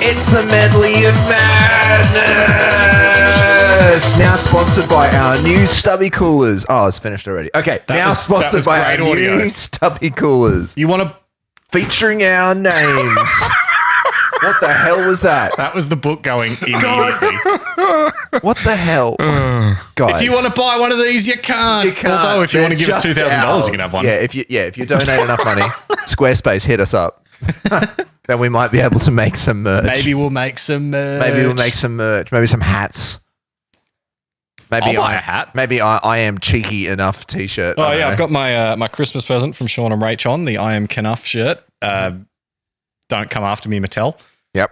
It's the Medley of Madness! Now sponsored by our new stubby coolers. Oh, it's finished already. Okay, sponsored by our new stubby coolers. You want to... Featuring our names. What the hell was that? That was the book going immediately. What the hell? Guys. If you want to buy one of these, you can't. Although if you want to give us $2,000, you can have one. Yeah, if you donate enough money, Squarespace, hit us up. Then we might be able to make some merch. Maybe we'll make some merch. Maybe some hats. Maybe I'll buy a hat. Maybe I am cheeky enough t-shirt. Oh yeah, I've got my my Christmas present from Sean and Rach on the I am Knuff shirt. Don't come after me, Mattel. Yep.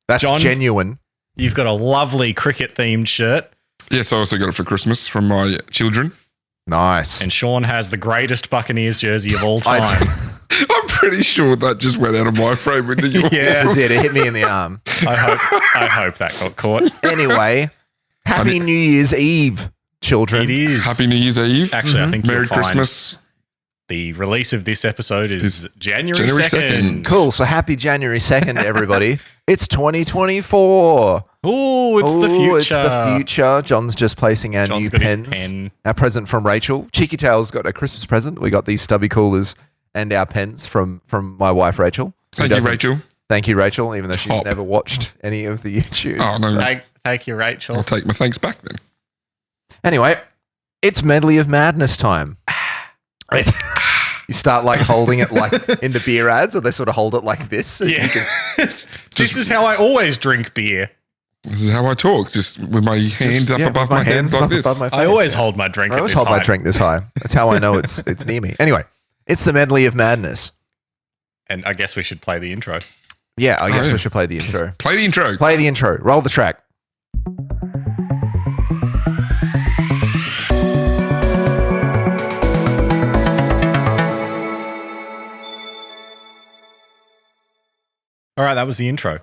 That's John, genuine. You've got a lovely cricket themed shirt. Yes, I also got it for Christmas from my children. Nice. And Sean has the greatest Buccaneers jersey of all time. I'm pretty sure that just went out of my frame into yours. Yeah, it did. It hit me in the arm. I hope that got caught. Anyway, Happy New Year's Eve, children. It is. Happy New Year's Eve. Actually, I think Merry Christmas. The release of this episode is January 2nd. Cool. So happy January 2nd, everybody. It's 2024. Oh, it's the future. It's the future. John's just placing our new pens. Pen. Our present from Rachel. Cheeky Tail's got a Christmas present. We got these stubby coolers and our pens from my wife, Rachel. Thank you, Rachel. Thank you, Rachel, even though she's never watched any of the YouTubes. Oh, no. Thank you, Rachel. I'll take my thanks back then. Anyway, it's Medley of Madness time. You start like holding it like in the beer ads, or they sort of hold it like this. So yeah. This is how I always drink beer. This is how I talk, just with my hands up above my hands like this. I always hold my drink. I always hold my drink this high. That's how I know it's near me. Anyway, it's the Medley of Madness, and I guess we should play the intro. Yeah, I guess we should play the intro. Play the intro. Play the intro. Roll the track. All right, that was the intro.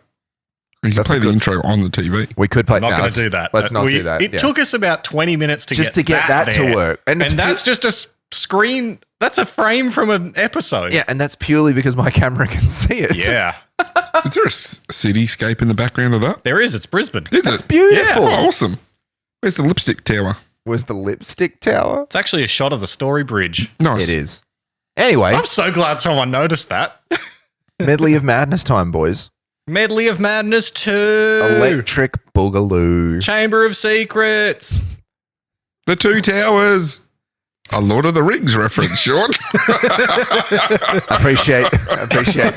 You can play the intro on the TV. We could play. I'm not going to do that. Let's not do that. It took us about 20 minutes to get that to work. And that's just a screen. That's a frame from an episode. Yeah, and that's purely because my camera can see it. Yeah. Is there a cityscape in the background of that? There is. It's Brisbane. That's beautiful. Yeah. Oh, awesome. Where's the lipstick tower? Where's the lipstick tower? It's actually a shot of the Story Bridge. Nice. It is. Anyway. I'm so glad someone noticed that. Medley of Madness time, boys. Medley of Madness 2. Electric Boogaloo. Chamber of Secrets. The Two Towers. A Lord of the Rings reference, Sean. Appreciate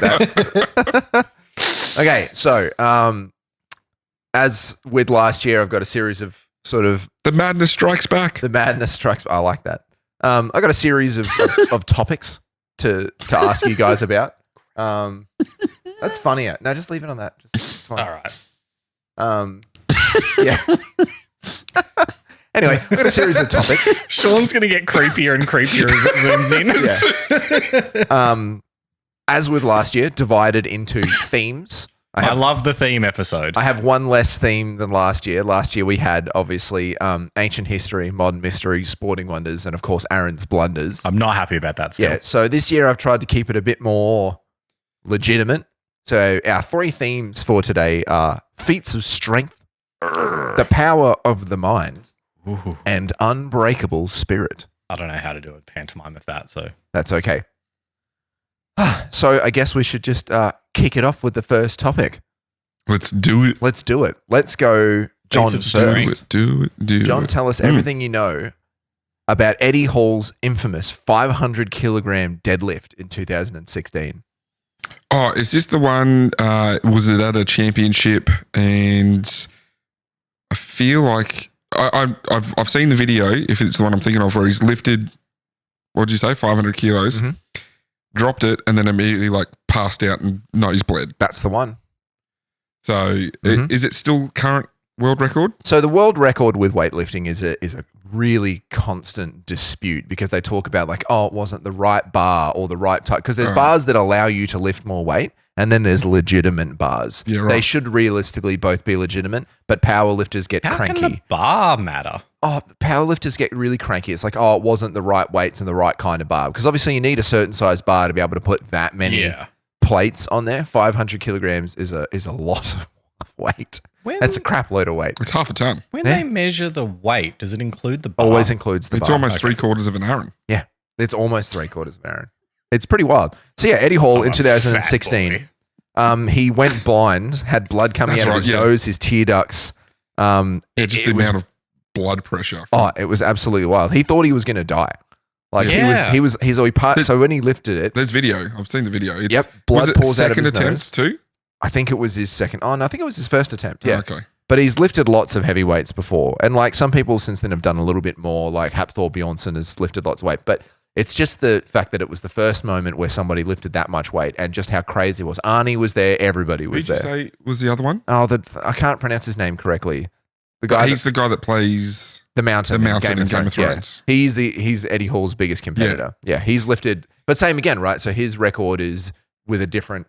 that. Okay, so as with last year, I've got a series of sort of... The Madness Strikes Back. The Madness Strikes Back. I like that. I got a series of topics to ask you guys about. That's funnier. No, just leave it on that. It's fine. All right. Yeah. Anyway, I've got a series of topics. Sean's going to get creepier and creepier as it zooms in. Yeah. As with last year, divided into themes. I love the theme episode. I have one less theme than last year. Last year we had, obviously, ancient history, modern mystery, sporting wonders, and, of course, Aaron's blunders. I'm not happy about that still. Yeah, so this year I've tried to keep it a bit more legitimate. So our three themes for today are feats of strength, the power of the mind, and unbreakable spirit. I don't know how to do a pantomime of that, so... That's okay. So I guess we should just kick it off with the first topic. Let's do it. Let's do it. Let's go, John, first. Do it. John, tell us everything you know about Eddie Hall's infamous 500 kilogram deadlift in 2016. Oh, is this the one, was it at a championship? And I feel like I've seen the video, if it's the one I'm thinking of, where he's lifted, what did you say, 500 kilos, dropped it, and then immediately like passed out and nose bled. That's the one. So is it still current world record? So the world record with weightlifting is a really constant dispute because they talk about like, oh, it wasn't the right bar or the right type. Because there's bars that allow you to lift more weight and then there's legitimate bars. Yeah, right. They should realistically both be legitimate, but powerlifters get cranky. How can the bar matter? Oh, powerlifters get really cranky. It's like, oh, it wasn't the right weights and the right kind of bar. Because obviously you need a certain size bar to be able to put that many plates on there. 500 kilograms is a lot of weight. That's a crap load of weight. It's half a ton. When they measure the weight, does it include the bar? Always includes the It's bar. almost 3/4 of an Aaron. Yeah, it's almost 3/4 of an Aaron. It's pretty wild. So yeah, Eddie Hall in 2016, he went blind, had blood coming That's out of right, his yeah. nose, his tear ducts. Just the amount of blood pressure. It was absolutely wild. He thought he was going to die. Like Yeah. so when he lifted it, There's video. I've seen the video. It's, blood was it pours out of second his attempt nose. too? I think it was his second. Oh no, I think it was his first attempt. Yeah. Okay. But he's lifted lots of heavy weights before. And like some people since then have done a little bit more, like Hafthor Bjornsson has lifted lots of weight. But it's just the fact that it was the first moment where somebody lifted that much weight and just how crazy it was. Arnie was there. Everybody was Who did there. you say was the other one? Oh, I can't pronounce his name correctly. The guy, He's the guy that plays the Mountain, the Mountain in Game of yeah. Thrones. He's Eddie Hall's biggest competitor. Yeah, he's lifted, but same again, right? So his record is with a different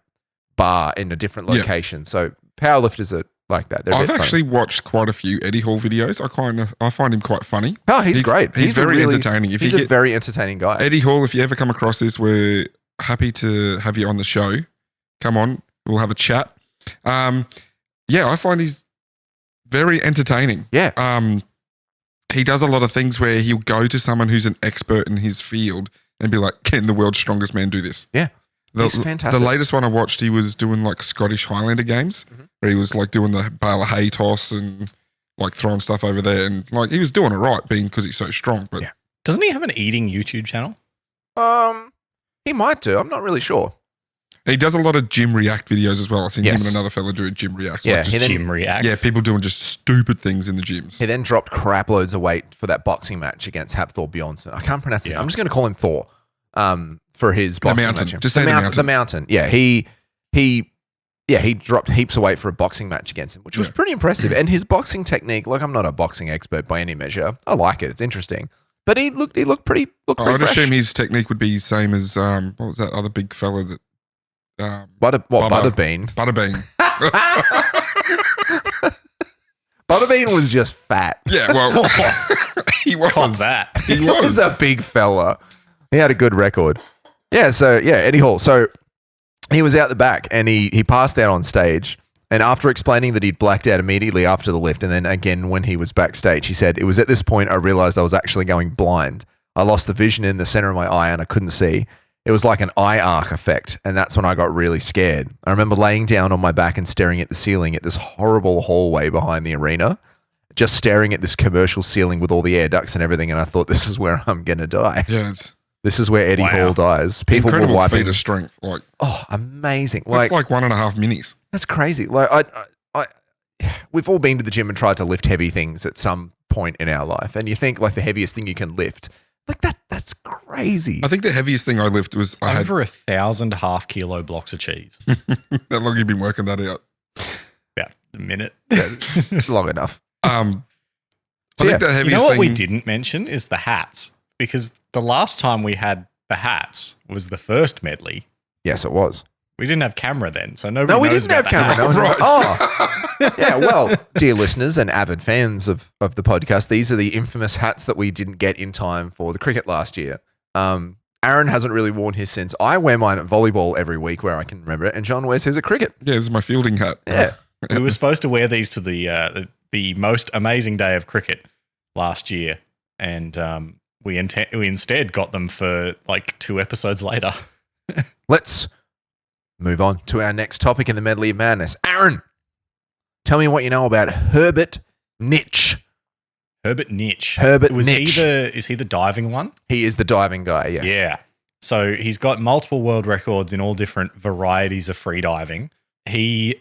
bar in a different Yeah. location. So powerlifters are like that. They're a I've bit funny. actually watched quite a few Eddie Hall videos. I find him quite funny. Oh, he's great. He's very a really- entertaining. If he's you a get very entertaining guy. Eddie Hall, if you ever come across this, we're happy to have you on the show. Come on, we'll have a chat. I find he's very entertaining. Yeah. He does a lot of things where he'll go to someone who's an expert in his field and be like, "Can the world's strongest man do this?" Yeah. He's fantastic. The latest one I watched, he was doing like Scottish Highlander games, where he was like doing the bale of hay toss and like throwing stuff over there, and like he was doing it right, being because he's so strong. But Yeah. Doesn't he have an eating YouTube channel? He might do. I'm not really sure. he does a lot of gym react videos as well. I've seen Yes. him and another fella do a gym react. Yeah, like just he then- Gym reacts. yeah, people doing just stupid things in the gyms. He then dropped crap loads of weight for that boxing match against Hafthor Bjornsson. I can't pronounce his. Yeah. I'm just going to call him Thor. For his boxing Mountain. match. Just say the Mountain. The Mountain. Yeah, he dropped heaps of weight for a boxing match against him, which was Yeah. pretty impressive. And his boxing technique, like I'm not a boxing expert by any measure. I like it. It's interesting. But he looked pretty I would fresh. assume his technique would be same as what was that other big fella that Butterbean. Butterbean. Butterbean was just fat. Yeah, well, he was. Cause that. He He was was. a big fella. He had a good record. Yeah, so yeah, Eddie Hall. So he was out the back and he passed out on stage. And after explaining that he'd blacked out immediately after the lift, and then again when he was backstage, he said, "It was at this point I realized I was actually going blind. I lost the vision in the center of my eye and I couldn't see. It was like an eye arc effect, and that's when I got really scared. I remember laying down on my back and staring at the ceiling at this horrible hallway behind the arena, just staring at this commercial ceiling with all the air ducts and everything, and I thought, this is where I'm going to die. Yeah, it's This is where Eddie Wow. Hall dies. People were incredible wiping. feat of strength. Like, Oh, amazing. it's like 1.5 minis. That's crazy. Like we've all been to the gym and tried to lift heavy things at some point in our life, and you think like the heaviest thing you can lift, like that's crazy. I think the heaviest thing I lifted was I had Over 1,000 half-kilo blocks of cheese. how long you've been working that out. About a minute. Long enough. I So, think yeah. the You heaviest know what thing we didn't mention is the hats, because the last time we had the hats was the first medley. Yes, it was. We didn't have camera then, so nobody No, we knows didn't have about the camera. hats. No, Right. Oh, yeah. Well, dear listeners and avid fans of the podcast, these are the infamous hats that we didn't get in time for the cricket last year. Aaron hasn't really worn his since. I wear mine at volleyball every week where I can remember it, and John wears his at cricket. Yeah, this is my fielding hat. Yeah. We were supposed to wear these to the most amazing day of cricket last year, and we instead got them for like 2 episodes later. Let's move on to our next topic in the Medley of Madness. Aaron, tell me what you know about Herbert Nitsch. Herbert Nitsch. Herbert Is Nitsch. he the diving one? He is the diving guy, yes. Yeah. So he's got multiple world records in all different varieties of free diving. He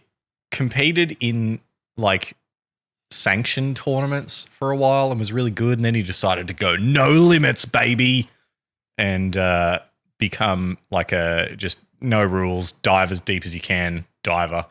competed in like sanctioned tournaments for a while and was really good. And then he decided to go no limits, baby, and become like a just no rules, dive as deep as you can diver.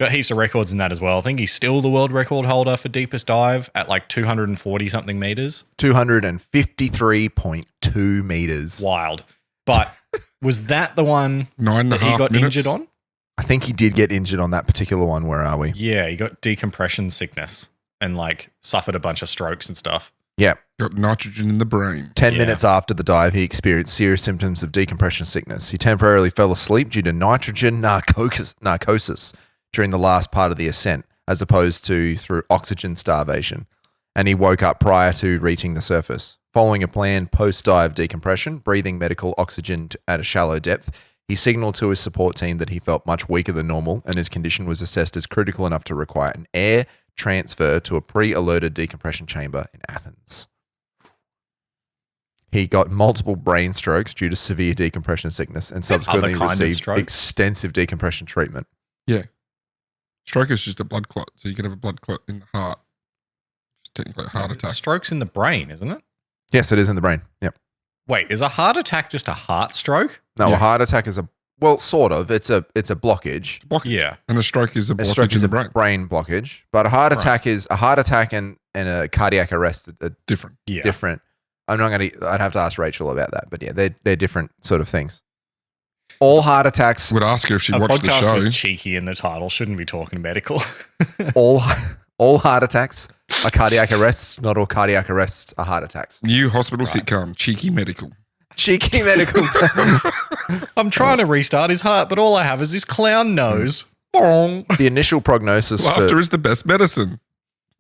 Got heaps of records in that as well. I think he's still the world record holder for deepest dive at like 240 something meters. 253.2 meters. Wild. But was that the one 9.5 that he got minutes. injured on? I think he did get injured on that particular one. Where are we? Yeah, he got decompression sickness and like suffered a bunch of strokes and stuff. Yeah. Got nitrogen in the brain. 10 minutes after the dive, he experienced serious symptoms of decompression sickness. He temporarily fell asleep due to nitrogen narcosis during the last part of the ascent, as opposed to through oxygen starvation. And he woke up prior to reaching the surface. Following a planned post-dive decompression, breathing medical oxygen at a shallow depth, he signaled to his support team that he felt much weaker than normal and his condition was assessed as critical enough to require an air transfer to a pre-alerted decompression chamber in Athens. He got multiple brain strokes due to severe decompression sickness and subsequently received extensive decompression treatment. Yeah. Stroke is just a blood clot, so you can have a blood clot in the heart. It's technically a heart attack. Stroke's in the brain, isn't it? Yes, it is in the brain. Yep. Wait, is a heart attack just a heart stroke? No, a heart attack is sort of. It's a blockage. Yeah. And a stroke is a blockage in the brain. Brain blockage. But a heart attack and a cardiac arrest are different. Yeah. Different. I'd have to ask Rachel about that. But yeah, they're different sort of things. All heart attacks. Would ask her if she watched the show. Podcast with cheeky in the title. Shouldn't be talking medical. all heart attacks are cardiac arrests. Not all cardiac arrests are heart attacks. New hospital sitcom, Cheeky Medical. Cheeky Medical. I'm trying to restart his heart, but all I have is this clown nose. Bong. The initial prognosis Laughter is the best medicine.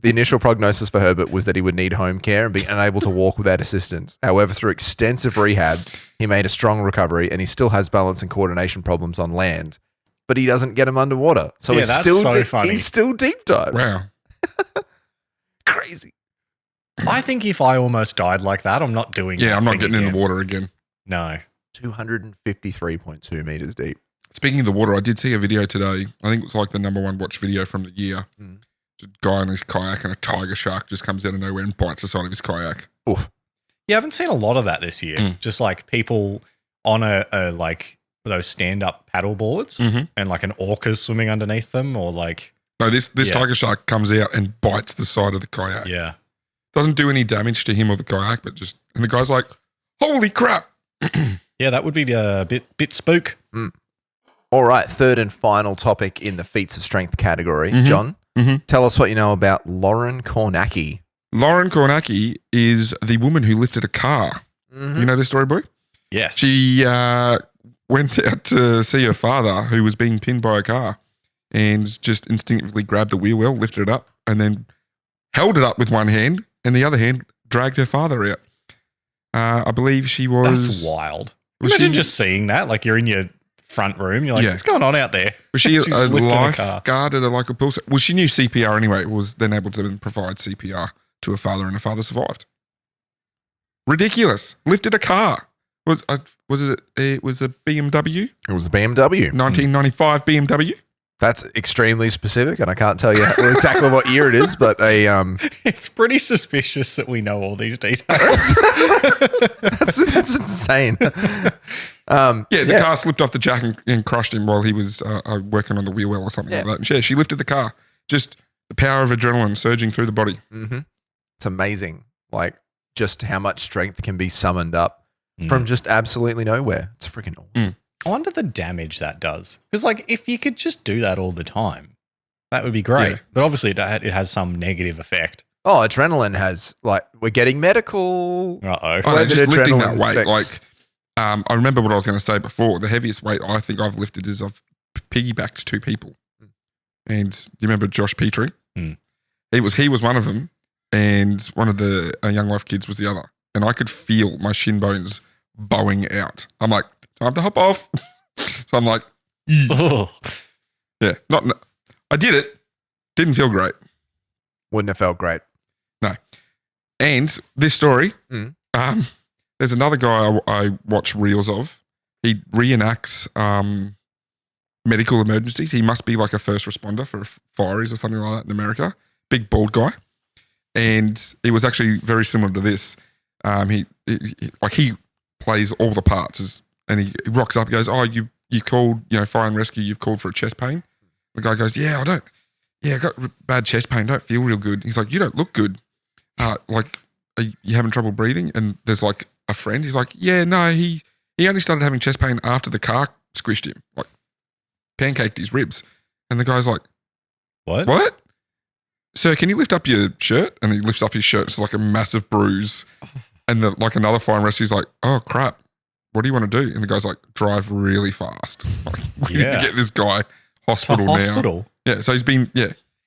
The initial prognosis for Herbert was that he would need home care and be unable to walk without assistance. However, through extensive rehab, he made a strong recovery and he still has balance and coordination problems on land, but he doesn't get them underwater. So Yeah, that's so funny. He's still deep dive. Wow. Crazy. I think if I almost died like that, I'm not doing Yeah, that I'm not thing getting in again. the water again. No. 253.2 meters deep. Speaking of the water, I did see a video today. I think it was like the number one watch video from the year. Just a guy on his kayak and a tiger shark just comes out of nowhere and bites the side of his kayak. Oof. Yeah, I haven't seen a lot of that this year. Just like people on a like those stand-up paddle boards and like an orca's swimming underneath them or like... No, this tiger shark comes out and bites the side of the kayak. Yeah. Doesn't do any damage to him or the kayak, but just... And the guy's like, holy crap. Yeah, that would be a bit spook. All right, third and final topic in the feats of strength category. John, tell us what you know about Lauren Kornacki. Lauren Kornacki is the woman who lifted a car. You know this story, boy? Yes. She went out to see her father who was being pinned by a car and just instinctively grabbed the wheel well, lifted it up, and then held it up with one hand and the other hand dragged her father out. I believe she was... That's wild. Imagine just seeing that. Like you're in your front room. You're like, what's going on out there? Was she She's a lifting lifeguard at a local pool? Well, she knew CPR anyway. Was then able to provide CPR to her father, and her father survived. Ridiculous. Lifted a car. Was it? It was a BMW. It was a BMW. 1995 BMW. That's extremely specific, and I can't tell you exactly what year it is, but It's pretty suspicious that we know all these details. that's insane. The car slipped off the jack and crushed him while he was working on the wheel well or something like that. And she lifted the car. Just the power of adrenaline surging through the body. It's amazing, like just how much strength can be summoned up from just absolutely nowhere. It's freaking awesome. I wonder the damage that does. Because, like, if you could just do that all the time, that would be great. Yeah. But obviously, it has some negative effect. Oh, adrenaline has, like, we're getting medical. Uh-oh. Oh, no, just lifting that adrenaline weight. effects. Like, I remember what I was going to say before. The heaviest weight I think I've lifted is I've piggybacked 2 people. And do you remember Josh Petrie? He was one of them, and one of the Young Life kids was the other. And I could feel my shin bones bowing out. I'm like, time to hop off. So I'm like, yeah, I did it. Didn't feel great. Wouldn't have felt great. No. And this story, there's another guy I watch reels of. He reenacts medical emergencies. He must be like a first responder for fireys or something like that in America. Big bald guy. And it was actually very similar to this. He plays all the parts and he rocks up and goes, oh, you called, fire and rescue, you've called for a chest pain. The guy goes, I got bad chest pain, don't feel real good. He's like, you don't look good. Are you having trouble breathing? And there's like a friend, he's like, yeah, no, he only started having chest pain after the car squished him, like pancaked his ribs. And the guy's like, What? sir, can you lift up your shirt? And he lifts up his shirt. It's like a massive bruise. And like another fire and rescue's like, oh, crap. What do you want to do? And the guy's like, drive really fast. Like, we need to get this guy hospital now. Hospital? Yeah, so he's been,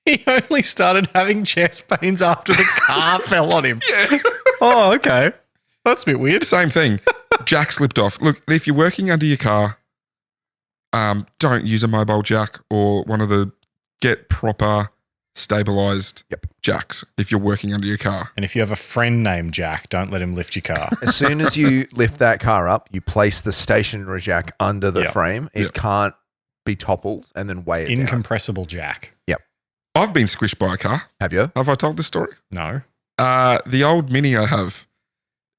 He only started having chest pains after the car fell on him. Yeah. Oh, okay. That's a bit weird. Same thing. Jack slipped off. Look, if you're working under your car, don't use a mobile jack or one of the get proper stabilized jacks if you're working under your car. And if you have a friend named Jack, don't let him lift your car. As soon as you lift that car up, you place the stationary jack under the frame. It can't be toppled and then weigh it down. Incompressible Jack. Yep. I've been squished by a car. Have you? Have I told this story? No. The old Mini I have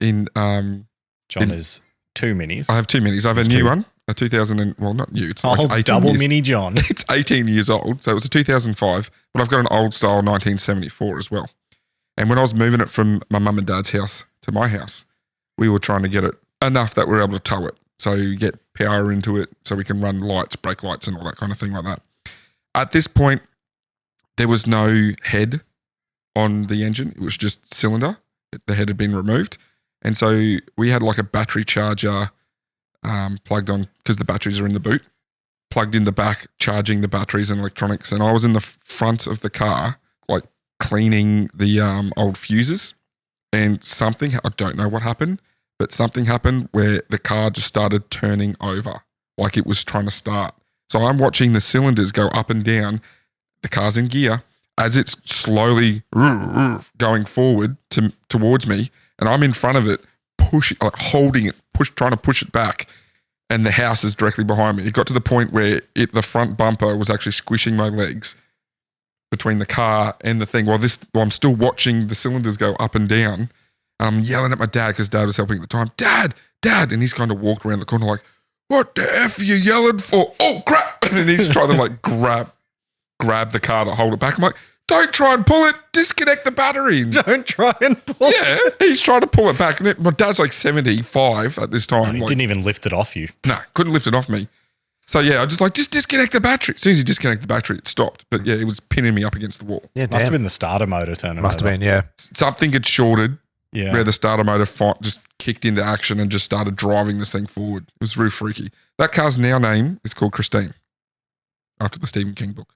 in John has 2 minis. I have 2 Minis. I have a new one, a 2000 and, well, not new. It's like 18 double years. Mini John. It's 18 years old. So it was a 2005, but I've got an old style 1974 as well. And when I was moving it from my mum and dad's house to my house, we were trying to get it enough that we were able to tow it. So you get power into it so we can run lights, brake lights and all that kind of thing like that. At this point, there was no head on the engine. It was just cylinder. The head had been removed. And so we had like a battery charger plugged on because the batteries are in the boot, plugged in the back, charging the batteries and electronics. And I was in the front of the car, like cleaning the old fuses. And something, I don't know what happened, but something happened where the car just started turning over like it was trying to start. So I'm watching the cylinders go up and down. The car's in gear as it's slowly going forward towards me. And I'm in front of it, pushing, like holding it, trying to push it back. And the house is directly behind me. It got to the point where the front bumper was actually squishing my legs between the car and the thing. While I'm still watching the cylinders go up and down. I'm yelling at my dad because Dad was helping at the time. Dad! And he's kind of walked around the corner like, what the F are you yelling for? Oh, crap! And then he's trying to like grab the car to hold it back. I'm like, don't try and pull it. Disconnect the battery. Don't try and pull it. Yeah, he's trying to pull it back. And my dad's like 75 at this time. He like, didn't even lift it off you. No, couldn't lift it off me. So yeah, I just disconnect the battery. As soon as you disconnect the battery, it stopped. But yeah, it was pinning me up against the wall. Yeah, Must have been the starter motor turning Must have over. been, yeah. Something had shorted Yeah. where the starter motor just kicked into action and just started driving this thing forward. It was really freaky. That car's now name is called Christine, after the Stephen King book.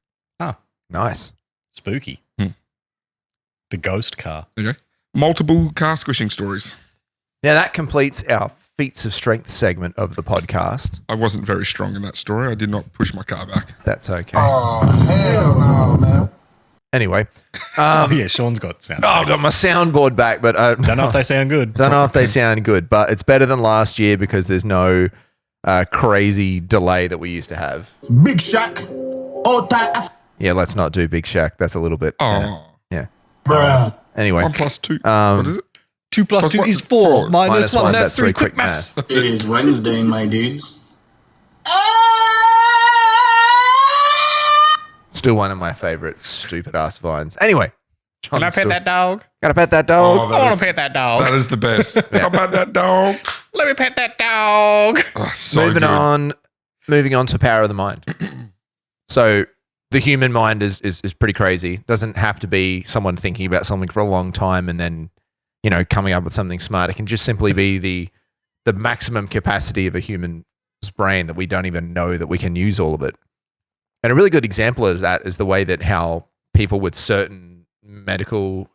Nice. Spooky. The ghost car. There you go. Multiple car squishing stories. Now that completes our feats of strength segment of the podcast. I wasn't very strong in that story. I did not push my car back. That's okay. Oh, hell no, man. Anyway. Oh, yeah, Sean's got sound. I've got my soundboard back, but I Don't know if they sound good. don't know if they sound good, but it's better than last year because there's no crazy delay that we used to have. Big Shaq. Oh, that. Yeah, let's not do Big Shack. That's a little bit. Oh, Yeah. Bruh. Anyway. 1 plus 2. What is it? 2 plus Plus 2 what? is 4. Minus Minus 1. one, That's that's 3. three. Quick Quick maths. It is Wednesday, my dudes. Still one of my favorite stupid ass vines. Anyway. Can I pet that dog? Gotta pet that dog. Oh, I want to pet that dog. That is the best. How about that dog? Let me pet that dog. Oh, so Moving good. moving on to power of the mind. So the human mind is pretty crazy. Doesn't have to be someone thinking about something for a long time and then, coming up with something smart. It can just simply be the maximum capacity of a human's brain that we don't even know that we can use all of it. And a really good example of that is the way that how people with certain mental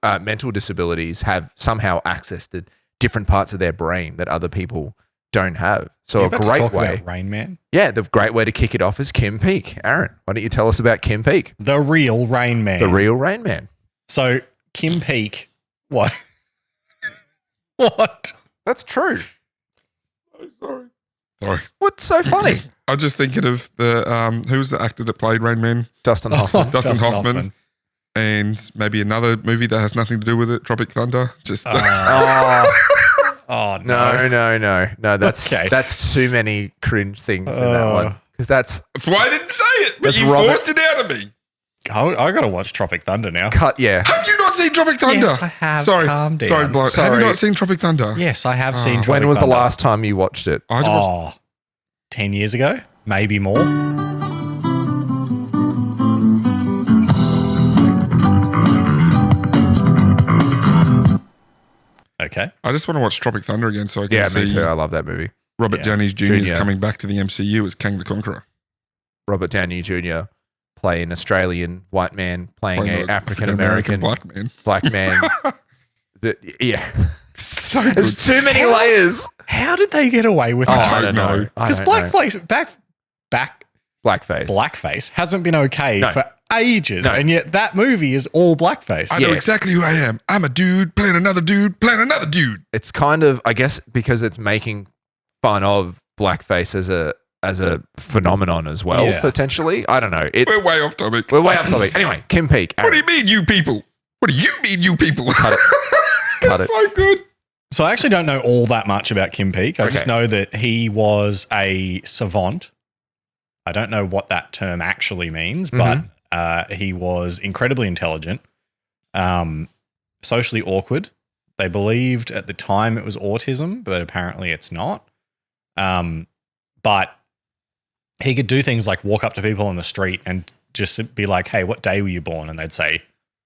disabilities have somehow access to different parts of their brain that other people don't have. So You're a about to great talk way. about Rain Man. Yeah, the great way to kick it off is Kim Peek. Aaron, why don't you tell us about Kim Peek, The real Rain Man. the real Rain Man? So, Kim Peek. What? What? That's true. Sorry. What's so funny? I'm just thinking of the who was the actor that played Rain Man? Dustin Hoffman. Dustin Hoffman. And maybe another movie that has nothing to do with it, Tropic Thunder. Just Oh, No. That's Okay. that's too many cringe things in that one because that's that's why I didn't say it, but That's you Robert- forced it out of me. I got to watch Tropic Thunder now. cut. Yeah, Have you not seen Tropic Thunder? Yes, I have. Sorry, Calm down. sorry, bloke. Have Sorry. you not seen Tropic Thunder? Yes, I have seen Tropic when was the Thunder. last time you watched it? I watched- 10 years ago? Maybe more. Okay. I just want to watch Tropic Thunder again so I can Yeah, me see too. I love that movie. Robert Yeah. Downey Jr. is Jr. coming back to the MCU as Kang the Conqueror. Robert Downey Jr. playing an Australian white man playing Playing a an African American black man. black man. Yeah, So good. there's too many layers. How did they get away with Oh, that? I don't know. Because Blackface. blackface hasn't been okay No. for ages, No. and yet that movie is all blackface. I know Yeah. exactly who I am. I'm a dude playing another dude playing another dude. It's kind of, I guess, because it's making fun of blackface as a phenomenon as well, Yeah. potentially. I don't know. We're way off topic. We're way off topic. Anyway, Kim Peek. What do you mean, you people? What do you mean, you people? Cut it. Cut That's it. so good. So I actually don't know all that much about Kim Peek. I just Okay. know that he was a savant. I don't know what that term actually means, but he was incredibly intelligent, socially awkward. They believed at the time it was autism, but apparently it's not. But he could do things like walk up to people on the street and just be like, "Hey, what day were you born?" And they'd say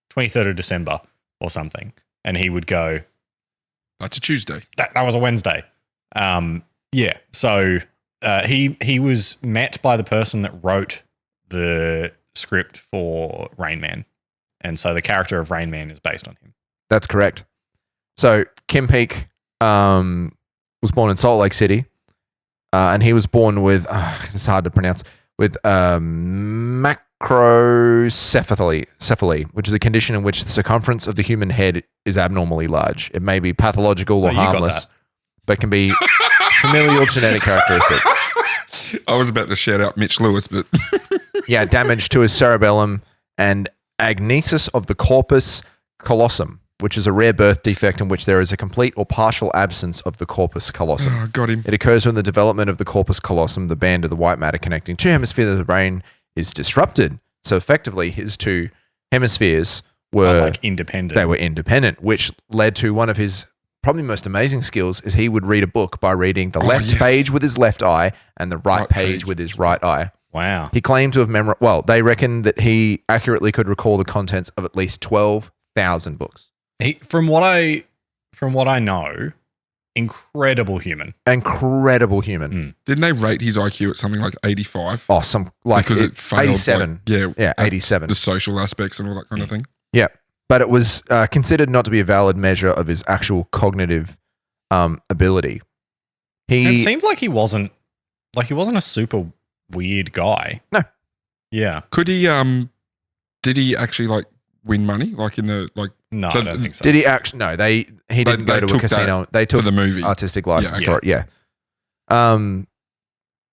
23rd of December or something. And he would go, That's a Tuesday. that was a Wednesday. Yeah. So he was met by the person that wrote the script for Rain Man. And so the character of Rain Man is based on him. That's correct. So Kim Peek was born in Salt Lake City, and he was born with, it's hard to pronounce, with macrocephaly, which is a condition in which the circumference of the human head is abnormally large. It may be pathological or Oh, you got harmless, that. but can be familial genetic characteristic. I was about to shout out Mitch Lewis, but Yeah, damage to his cerebellum and agnesis of the corpus callosum, which is a rare birth defect in which there is a complete or partial absence of the corpus callosum. oh, got him. It occurs when the development of the corpus callosum, the band of the white matter connecting two hemispheres of the brain, is disrupted. So effectively, his two hemispheres were Like independent. they were independent, which led to one of his probably most amazing skills is he would read a book by reading the left yes. page with his left eye and the right Right page page. with his right eye. Wow. He claimed to have they reckon that he accurately could recall the contents of at least 12,000 books. From what I know, incredible human. Incredible human. Didn't they rate his IQ at something like 85? Oh, some like because it failed. 87. Yeah, 87. The social aspects and all that kind of thing. Yeah, but it was considered not to be a valid measure of his actual cognitive ability. It seemed like he wasn't a super weird guy. No. Yeah. Could he? Did he actually like win money? Like in the like No, So I don't think so. Did he actually? No, he didn't go they to a took casino. They for took the movie? artistic license Yeah. for it. Yeah.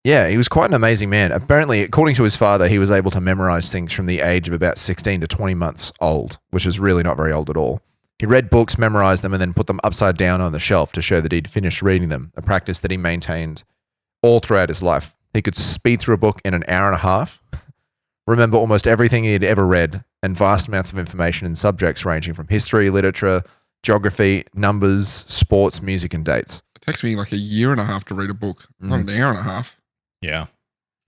Yeah, he was quite an amazing man. Apparently, according to his father, he was able to memorize things from the age of about 16 to 20 months old, which is really not very old at all. He read books, memorized them, and then put them upside down on the shelf to show that he'd finished reading them, a practice that he maintained all throughout his life. He could speed through a book in an hour and a half, remember almost everything he had ever read, and vast amounts of information in subjects ranging from history, literature, geography, numbers, sports, music, and dates. it takes me like a year and a half to read a book, not an hour and a half. Yeah.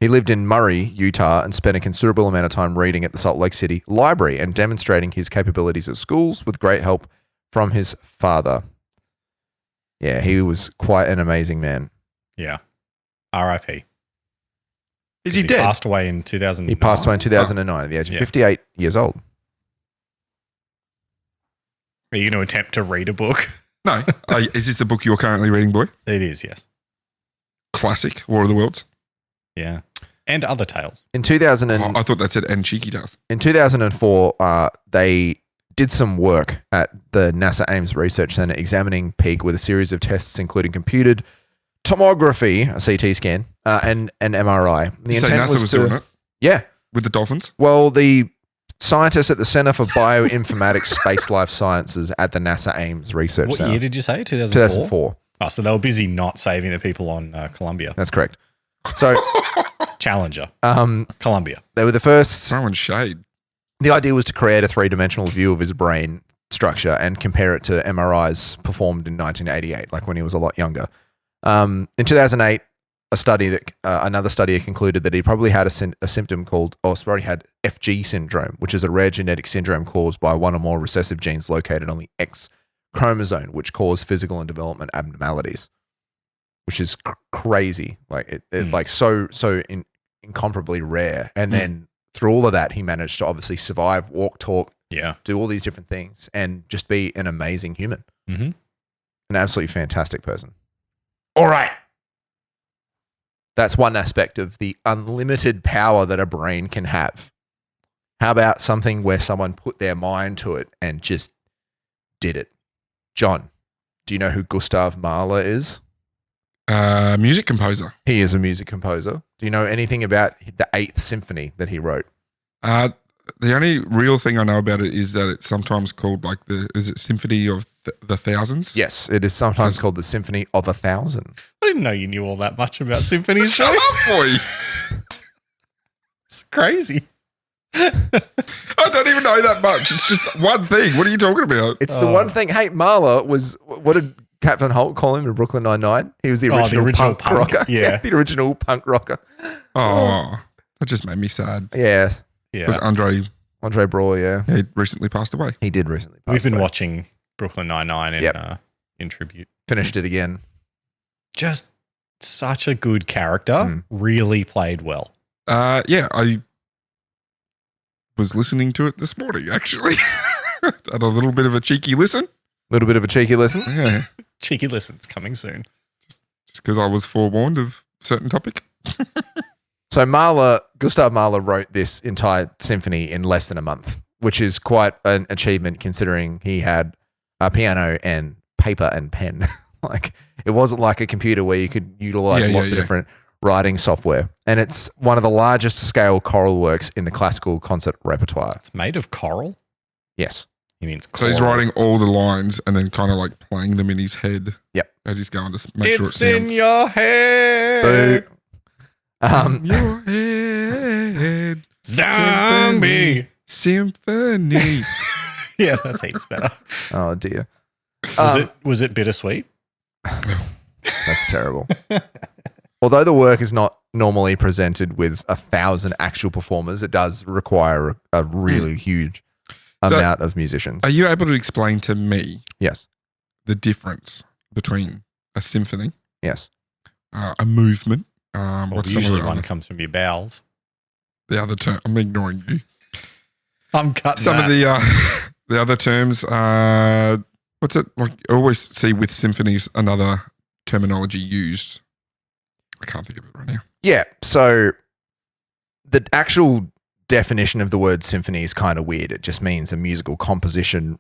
He lived in Murray, Utah, and spent a considerable amount of time reading at the Salt Lake City Library and demonstrating his capabilities at schools with great help from his father. Yeah, he was quite an amazing man. Yeah. R.I.P. Is he dead? Passed away in 2009. He passed away in 2009 at the age of Yeah. 58 years old. Are you going to attempt to read a book? No. Is this the book you're currently reading, boy? It is, yes. Classic War of the Worlds. Yeah. And other tales. In 2000 I thought that said and Cheeky Tales. in 2004, they did some work at the NASA Ames Research Center examining Peak with a series of tests including computed tomography, a CT scan, and an MRI. The You say NASA was doing it Yeah. with the dolphins? Well, the scientists at the Center for Bioinformatics Space Life Sciences at the NASA Ames Research What Center. year did you say? 2004? 2004. Oh, so they were busy not saving the people on Columbia. That's correct. So, Challenger. um, Columbia. they were the first. Throwing shade. The idea was to create a three-dimensional view of his brain structure and compare it to MRIs performed in 1988, like when he was a lot younger. In 2008, another study concluded that he probably had a symptom called, had FG syndrome, which is a rare genetic syndrome caused by one or more recessive genes located on the X chromosome, which cause physical and development abnormalities, which is crazy. Like it like so incomparably rare. And then through all of that, he managed to obviously survive, walk, talk, do all these different things, and just be an amazing human. Mm-hmm. An absolutely fantastic person. All right. That's one aspect of the unlimited power that a brain can have. How about something where someone put their mind to it and just did it? John, do you know who Gustav Mahler is? Music composer. He is a music composer. Do you know anything about the 8th Symphony that he wrote? The only real thing I know about it is that it's sometimes called like is it Symphony of the Thousands? Yes, it is sometimes called the Symphony of 1,000. I didn't know you knew all that much about symphonies. Shut up, boy. It's crazy. I don't even know that much. It's just one thing. What are you talking about? It's the one thing. Hey, Mahler was, what did Captain Holt call him in Brooklyn Nine-Nine? He was the original, punk rocker. Yeah. The original punk rocker. Oh, that just made me sad. Yeah. It was Andre Braugher, yeah. He recently passed away. He did recently pass We've been away. watching Brooklyn Nine-Nine in tribute. Finished it again. Just such a good character. Really played well. Yeah, I was listening to it this morning, actually. Had a little bit of a cheeky listen. Little bit of a cheeky listen. Yeah. Cheeky listens coming soon. Just because I was forewarned of a certain topic. So Gustav Mahler wrote this entire symphony in less than a month, which is quite an achievement considering he had a piano and paper and pen. Like it wasn't like a computer where you could utilize lots of different writing software. And it's one of the largest scale choral works in the classical concert repertoire. It's made of coral? Yes. He means So he's writing all the lines and then kind of like playing them in his head. Yep. As he's going to make sure it It's sounds. in your head. Your head. Zombie. Symphony. Yeah, that's heaps better. Oh dear. Was it bittersweet? That's terrible. Although the work is not normally presented with 1,000 actual performers, it does require a really huge amount of musicians. Are you able to explain to me Yes. the difference between a symphony, Yes. a movement? Well, What's some usually of one comes from your bowels. the other term? I'm ignoring you. I'm cutting Some that. of the other terms. What's it like? I always see with symphonies another terminology used. I can't think of it right now. Yeah. So the actual definition of the word symphony is kind of weird. It just means a musical composition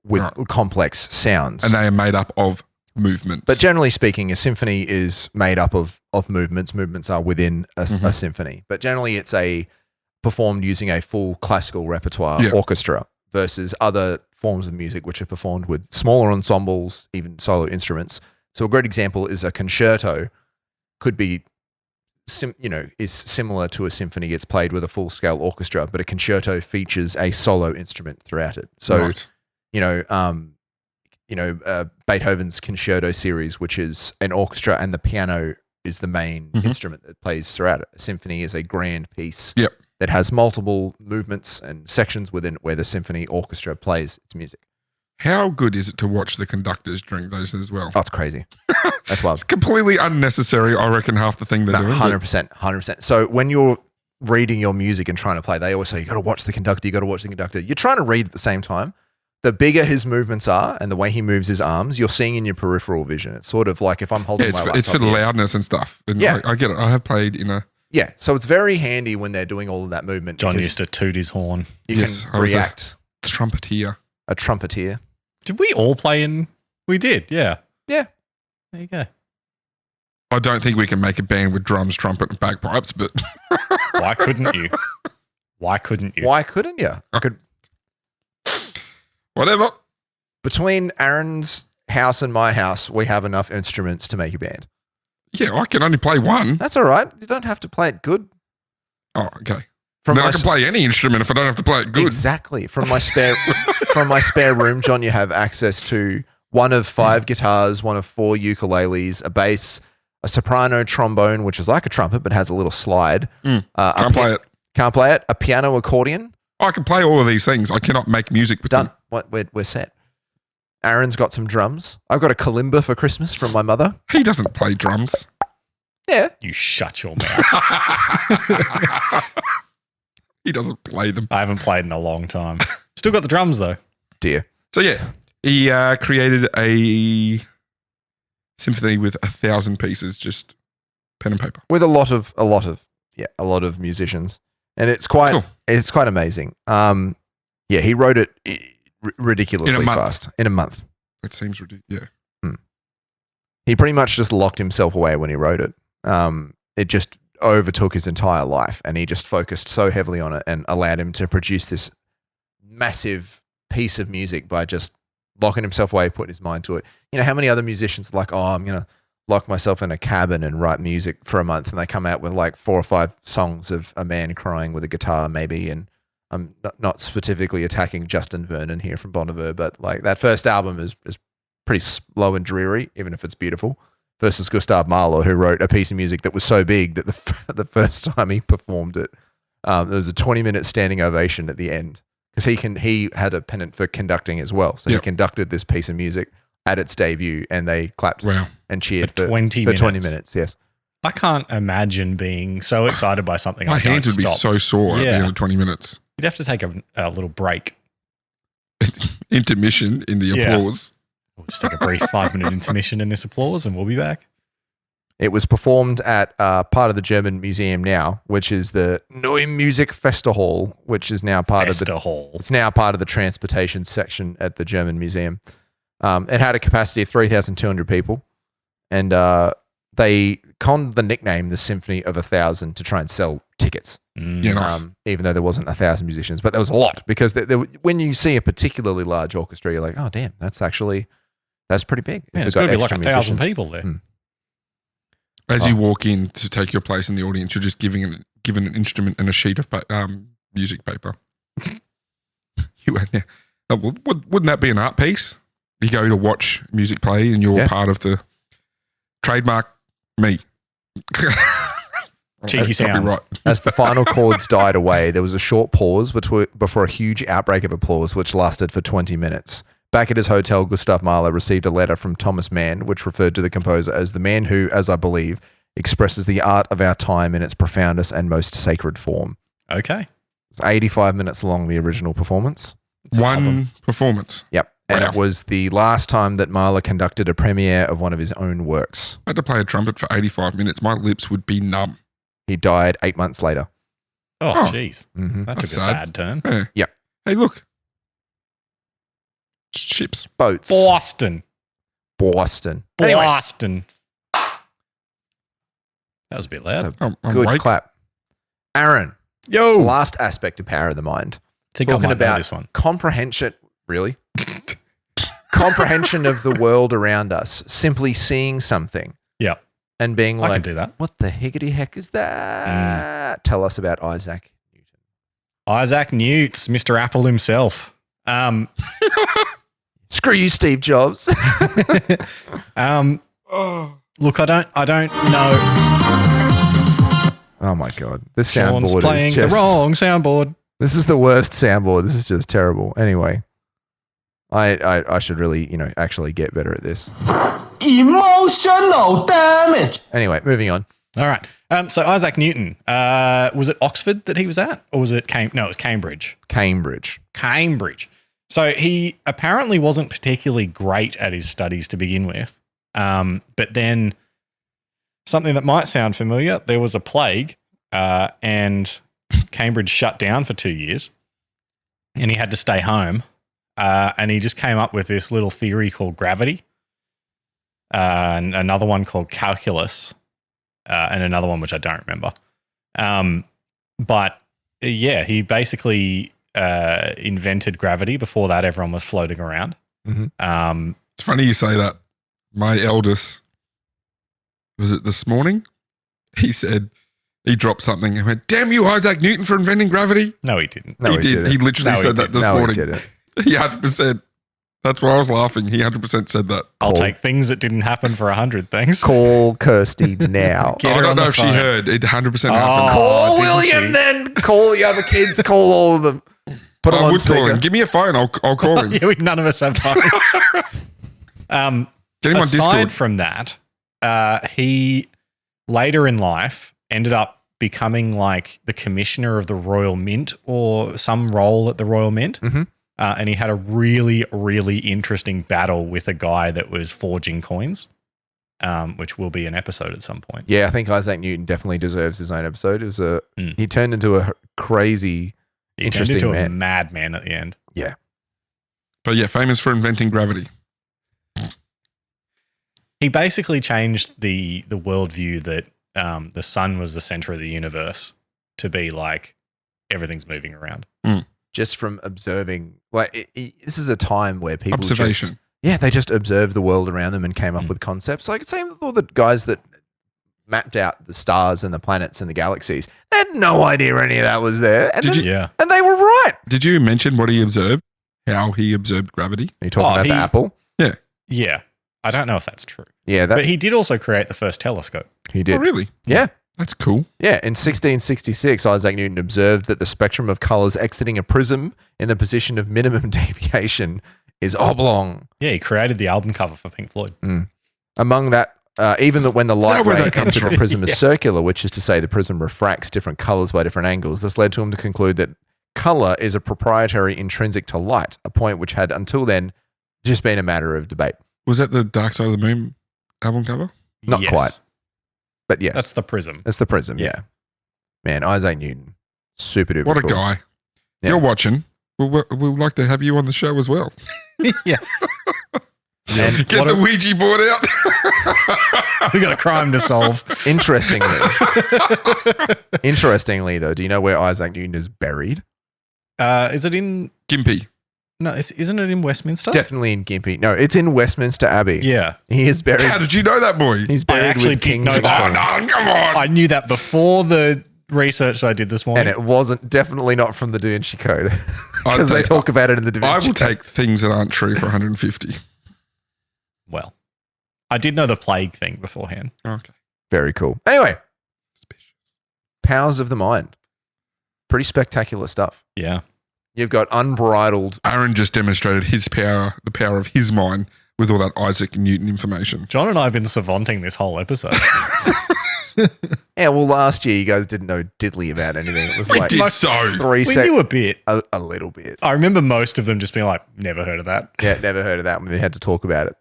with complex sounds. And they are made up of movements. But generally speaking, a symphony is made up of movements. Movements are within a symphony. But generally it's performed using a full classical repertoire orchestra versus other forms of music which are performed with smaller ensembles, even solo instruments. So a great example is a concerto could be is similar to a symphony. It's played with a full-scale orchestra, but a concerto features a solo instrument throughout it. So, Beethoven's concerto series, which is an orchestra and the piano is the main instrument that plays throughout it. A symphony is a grand piece that has multiple movements and sections within it where the symphony orchestra plays its music. How good is it to watch the conductors during those as well? Oh, it's crazy. That's wild. It's completely unnecessary, I reckon, half the thing they're doing. 100%. So when you're reading your music and trying to play, they always say, you got to watch the conductor, You're trying to read at the same time. The bigger his movements are and the way he moves his arms, you're seeing in your peripheral vision. It's sort of like if I'm holding my laptop. It's for the loudness and stuff. And I get it. I have played in a... Yeah, so it's very handy when they're doing all of that movement. John used to toot his horn. You can react. Trumpeter. A trumpeter. Did we all play in? We did, yeah. Yeah. There you go. I don't think we can make a band with drums, trumpet, and bagpipes, but... Why couldn't you? Why couldn't you? I could... Whatever. Between Aaron's house and my house, we have enough instruments to make a band. Yeah, I can only play one. That's all right. You don't have to play it good. Oh, okay. Then I can play any instrument if I don't have to play it good. Exactly. From my spare room, John, you have access to one of 5 guitars, one of 4 ukuleles, a bass, a soprano trombone, which is like a trumpet but has a little slide. Can't play it. Can't play it. A piano accordion. I can play all of these things. I cannot make music with Done. them. What we're set. Aaron's got some drums. I've got a kalimba for Christmas from my mother. He doesn't play drums. Yeah. You shut your mouth. He doesn't play them. I haven't played in a long time. Still got the drums though. Dear. So yeah, he created a symphony with 1,000 pieces, just pen and paper. With a lot of musicians. And it's quite amazing. He wrote it ridiculously In a month. fast. In a month. It seems ridiculous. Yeah. He pretty much just locked himself away when he wrote it. It just overtook his entire life, and he just focused so heavily on it and allowed him to produce this massive piece of music by just locking himself away, putting his mind to it. You know, how many other musicians are like, oh, I'm going to lock myself in a cabin and write music for a month, and they come out with like 4 or 5 songs of a man crying with a guitar maybe, and I'm not specifically attacking Justin Vernon here from Bon Iver, but like that first album is pretty slow and dreary, even if it's beautiful, versus Gustav Mahler, who wrote a piece of music that was so big that the first time he performed it, there was a 20-minute standing ovation at the end, because he had a pennant for conducting as well. So he conducted this piece of music at its debut, and they clapped and cheered for 20 minutes. 20 minutes, yes. I can't imagine being so excited by something. My hands would be so sore at the end of 20 minutes. You'd have to take a little break. Intermission in the applause. We'll just take a brief 5-minute intermission in this applause, and we'll be back. It was performed at part of the German museum now, which is the Neue Musik Festehall, which is now part of the transportation section at the German museum. It had a capacity of 3,200 people, and they conned the nickname the Symphony of 1,000 to try and sell tickets. Yeah, nice. Even though there wasn't 1,000 musicians, but there was a lot, because when you see a particularly large orchestra, you're like, oh damn, that's pretty big. Yeah, it's got to be like 1,000 people there. As you walk in to take your place in the audience, you're just given an instrument and a sheet of music paper. Wouldn't that be an art piece? You go to watch music play, and you're part of the trademark me. Cheeky sounds. Right. As the final chords died away, there was a short pause before a huge outbreak of applause, which lasted for 20 minutes. Back at his hotel, Gustav Mahler received a letter from Thomas Mann, which referred to the composer as the man who, as I believe, expresses the art of our time in its profoundest and most sacred form. Okay. It's 85 minutes long, the original performance. One performance. Yep. And it was the last time that Mahler conducted a premiere of one of his own works. I had to play a trumpet for 85 minutes. My lips would be numb. He died 8 months later. Oh, jeez. Mm-hmm. That took a sad turn. Yeah. Yep. Hey, look. Ships. Boats. Boston. Anyway, Boston. That was a bit loud. good awake. clap. Aaron, Yo. last aspect of Power of the Mind. I think Talking I might know about this one. comprehension. Really? Comprehension of the world around us. Simply seeing something. Yeah. And being I like, can do that. what the higgity heck is that? Tell us about Isaac Newton. Isaac Newts, Mr. Apple himself. Screw you, Steve Jobs. Look, I don't know. Oh my God. This Sean's soundboard playing is just... the wrong soundboard. This is the worst soundboard. This is just terrible. Anyway, I should really, actually get better at this. Emotional damage. Anyway, moving on. All right. So Isaac Newton, was it Oxford that he was at, or was it No, it was Cambridge. Cambridge. So he apparently wasn't particularly great at his studies to begin with. But then something that might sound familiar, there was a plague, and Cambridge shut down for 2 years, and he had to stay home. And he just came up with this little theory called gravity, and another one called calculus, and another one which I don't remember. But yeah, he basically invented gravity. Before that, everyone was floating around. Mm-hmm. It's funny you say that. My eldest, was it this morning? He said, he dropped something and went, damn you, Isaac Newton, for inventing gravity. No, he didn't. No, he did. didn't. He literally said that this morning. He didn't. He 100%. That's why I was laughing. He 100% said that. I'll take things that didn't happen for 100 things. Call Kirsty now. Get I her don't on know the if she phone. heard. It 100% happened. Call didn't William she? then. Call the other kids. Call all of them. Put him I on would call speaker. him. Give me a phone. I'll call him. Yeah, none of us have phones. Get him on Aside Discord. from that, he later in life ended up becoming like the commissioner of the Royal Mint or some role at the Royal Mint. Mm-hmm. And he had a really, really interesting battle with a guy that was forging coins, which will be an episode at some point. Yeah, I think Isaac Newton definitely deserves his own episode. It was he turned into a crazy, He interesting turned into a man. madman at the end. Yeah. But yeah, famous for inventing gravity. He basically changed the worldview that the sun was the center of the universe to be like everything's moving around. Just from observing, like this is a time where people Observation. they just observed the world around them and came up with concepts. Like same with all the guys that mapped out the stars and the planets and the galaxies. They had no idea any of that was there, and, Yeah. and they were right. Did you mention what he observed? How he observed gravity? Are you talking about the apple? Yeah. I don't know if that's true. Yeah, But he did also create the first telescope. he did. Oh, really? Yeah. That's cool. Yeah, in 1666, Isaac Newton observed that the spectrum of colours exiting a prism in the position of minimum deviation is oblong. Yeah, he created the album cover for Pink Floyd. Among that, even that when the light where ray that comes enters the from? prism is circular, which is to say the prism refracts different colours by different angles, this led to him to conclude that colour is a proprietary intrinsic to light, a point which had until then just been a matter of debate. Was that the Dark Side of the Moon album cover? Not Yes. quite. But yes, That's the prism. that's the prism, yeah. Man, Isaac Newton, super duper What a cool. guy. Yeah. You're watching. We'll like to have you on the show as well. Yeah. And Get the Ouija board out. We got a crime to solve. Interestingly though, do you know where Isaac Newton is buried? Is it in? Gimpy. No, isn't it in Westminster? Definitely in Gympie. No, it's in Westminster Abbey. Yeah. He is buried. How did you know that, boy? He's I buried actually with did kings know and that. Oh, queens. no, come on. I knew that before the research I did this morning. And it wasn't definitely not from the Da Vinci Code I'd because they take- talk about it in the Da I Vinci will Code. take things that aren't true for 150. Well, I did know the plague thing beforehand. Okay. Very cool. Anyway, Suspicious. powers of the mind. Pretty spectacular stuff. Yeah. You've got unbridled. Aaron just demonstrated his power, the power of his mind, with all that Isaac Newton information. John and I have been savanting this whole episode. Yeah, well, last year you guys didn't know diddly about anything. It was We like did so. 3 we seconds. knew a bit. A little bit. I remember most of them just being like, never heard of that. Yeah, never heard of that when we had to talk about it.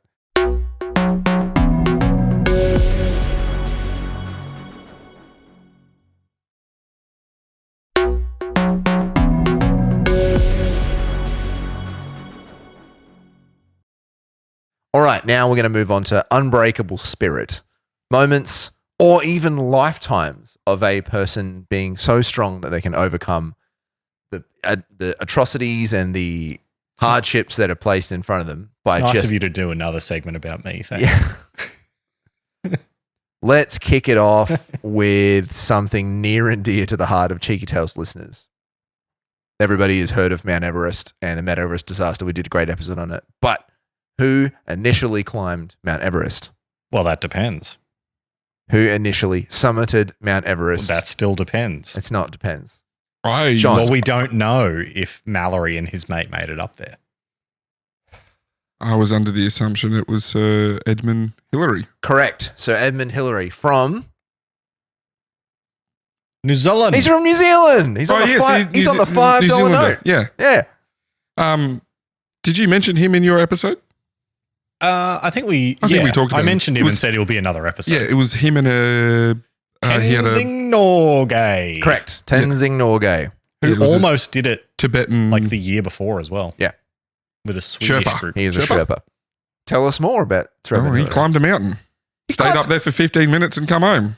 All right, now we're going to move on to unbreakable spirit. Moments or even lifetimes of a person being so strong that they can overcome the atrocities and the hardships that are placed in front of them by It's nice just of you to do another segment about me. Thanks. yeah. Let's kick it off with something near and dear to the heart of Cheeky Tales listeners. Everybody has heard of Mount Everest and the Mount Everest disaster. We did a great episode on it. But who initially climbed Mount Everest? Well, that depends. Who initially summited Mount Everest? That still depends. It's not depends. John, Well, we don't know if Mallory and his mate made it up there. I was under the assumption it was Edmund Hillary. Correct. So Edmund Hillary from... New Zealand. He's from New Zealand. He's on the he's on the $5 New Zealander. note. Yeah. Yeah. Did you mention him in your episode? I think we we talked about I him. mentioned It him was- and said he'll be another episode. Yeah, it was him and he had a Tenzing Norgay. Correct. Tenzing Norgay. Who it was a almost did it Tibetan like the year before as well. Yeah. With a Swedish Sherpa. group. He is a Sherpa. Sherpa. Tell us more about Trevor. Oh, he Hillary. climbed a mountain. He Stayed climbed- up there for 15 minutes and come home.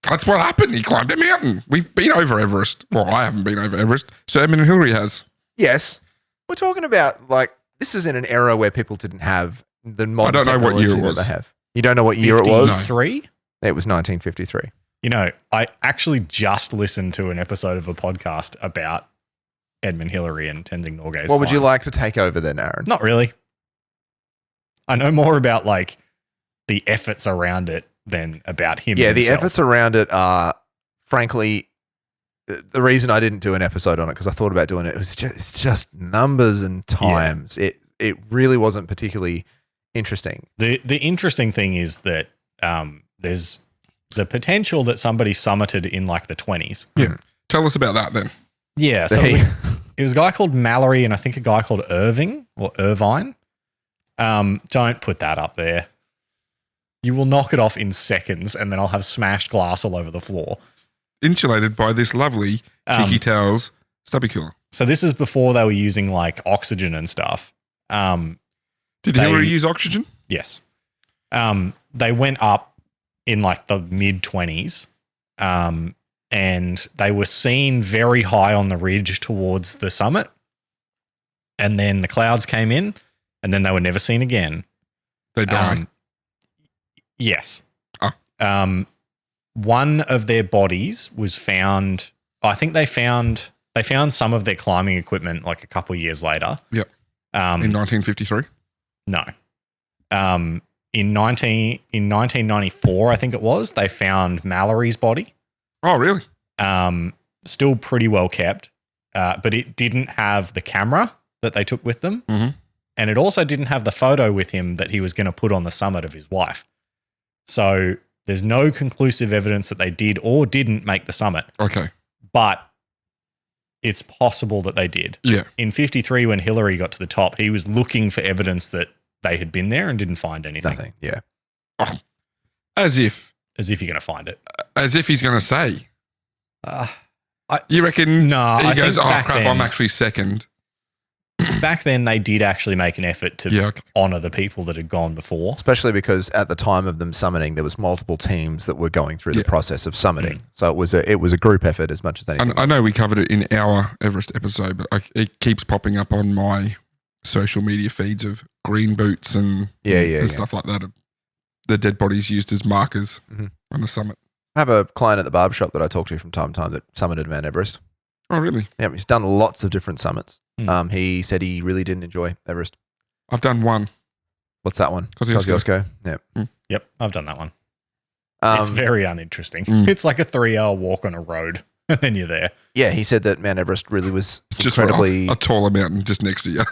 That's what happened. He climbed a mountain. We've been over Everest. Well, I haven't been over Everest. So Edmund Hillary has. Yes. We're talking about, like, this is in an era where people didn't have the modern I don't know what year it technology that was. they have. You don't know what year it was? 53? It was 1953. You know, I actually just listened to an episode of a podcast about Edmund Hillary and Tenzing Norgay's What would you climb. like to take over then, Aaron? Not really. I know more about like the efforts around it than about him. Yeah, the himself. efforts around it are, frankly, the reason I didn't do an episode on it, because I thought about doing it, it's just numbers and times. It really wasn't particularly interesting. The interesting thing is that there's the potential that somebody summited in like the 20s. Yeah. Tell us about that then. Yeah. So it was a guy called Mallory and I think a guy called Irving or Irvine. Don't put that up there. You will knock it off in seconds and then I'll have smashed glass all over the floor. Insulated by this lovely Cheeky Towels stubby cooler. So this is before they were using like oxygen and stuff. Did Hillary use oxygen? Yes. They went up in like the mid-20s and they were seen very high on the ridge towards the summit. And then the clouds came in and then they were never seen again. They died. Yes. Oh. One of their bodies was found. I think they found some of their climbing equipment like a couple of years later. Yep. In 1953. No. In 1994, I think it was, they found Mallory's body. Oh, really? Still pretty well kept, but it didn't have the camera that they took with them, and it also didn't have the photo with him that he was going to put on the summit of his wife. So there's no conclusive evidence that they did or didn't make the summit. Okay. But it's possible that they did. Yeah. In 53, when Hillary got to the top, he was looking for evidence that they had been there and didn't find anything. Nothing. Yeah. Oh, as if As if you're going to find it. As if he's going to say. You reckon? No. He goes, think oh, back crap, then- I'm actually second. Back then, they did actually make an effort to honour the people that had gone before. Especially because at the time of them summiting, there was multiple teams that were going through the process of summiting. So it was a group effort as much as anything. I know we covered it in our Everest episode, but it keeps popping up on my social media feeds of green boots and stuff like that. The dead bodies used as markers on the summit. I have a client at the barbershop that I talk to from time to time that summited Mount Everest. Oh, really? Yeah, he's done lots of different summits. He said he really didn't enjoy Everest. I've done one. What's that one? Kosciuszko. Yeah. Yep, I've done that one. Um, It's very uninteresting. It's like a 3-hour walk on a road, and then you're there. Yeah, he said that Mount Everest really was Just incredibly. for a taller mountain just next to you.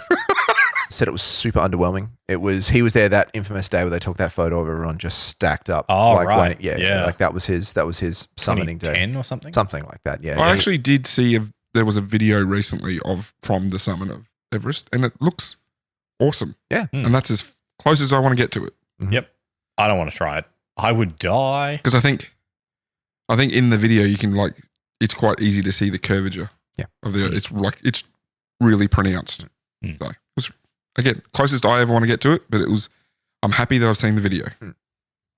Said it was super underwhelming. He was there that infamous day where they took that photo of everyone just stacked up. Oh, like, right. Yeah. Like that was his summiting day. 2010 or something? Something like that, yeah. I actually did see there was a video recently from the summit of Everest, and it looks awesome. Yeah. And that's as close as I want to get to it. Yep. I don't want to try it. I would die. Because I think in the video you can it's quite easy to see the curvature of the it's really pronounced. So it was, again, closest I ever want to get to it, but I'm happy that I've seen the video.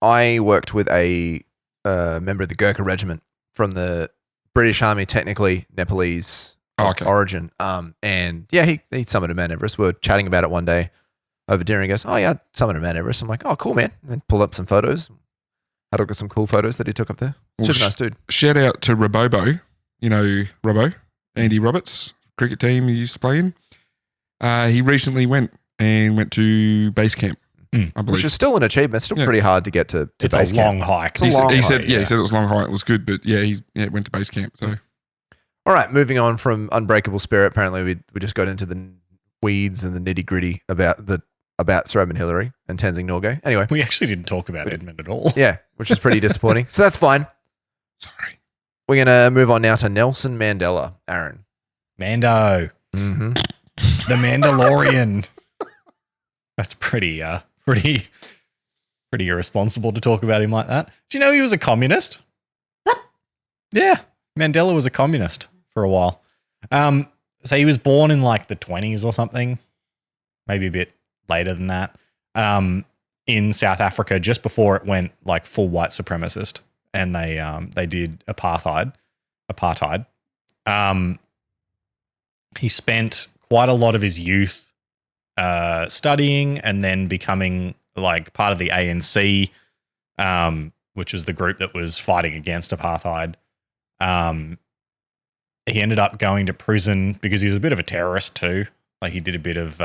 I worked with a member of the Gurkha regiment from the British Army, technically Nepalese origin. And yeah, he summited Mount Everest. We were chatting about it one day over dinner. He goes, "Oh yeah, I summited Mount Everest." I'm like, "Oh, cool, man." And then pull up some photos. Had a look at some cool photos that he took up there. Super nice dude. Shout out to Robobo. You know Robbo, Andy Roberts, cricket team he used to play in. He recently went to base camp, I believe. Which is still an achievement. Still pretty hard to get to It's base a camp. long hike. It's a long He hike, said it was a long hike. It was good, but he went to base camp. So All right, moving on from Unbreakable Spirit. Apparently, we just got into the weeds and the nitty gritty about Sir Hillary and Tenzing Norgay. Anyway, We actually didn't talk about Edmund at all. yeah, which is pretty disappointing. So that's fine. sorry. We're gonna move on now to Nelson Mandela. Aaron. Mando. Mm-hmm. The Mandalorian. That's pretty irresponsible to talk about him like that. Do you know he was a communist? What? Yeah. Mandela was a communist for a while. So he was born in like the 20s or something, maybe a bit later than that, in South Africa just before it went like full white supremacist, and they did apartheid. He spent quite a lot of his youth studying and then becoming like part of the ANC, which was the group that was fighting against apartheid. He ended up going to prison because he was a bit of a terrorist too. Like he did a bit of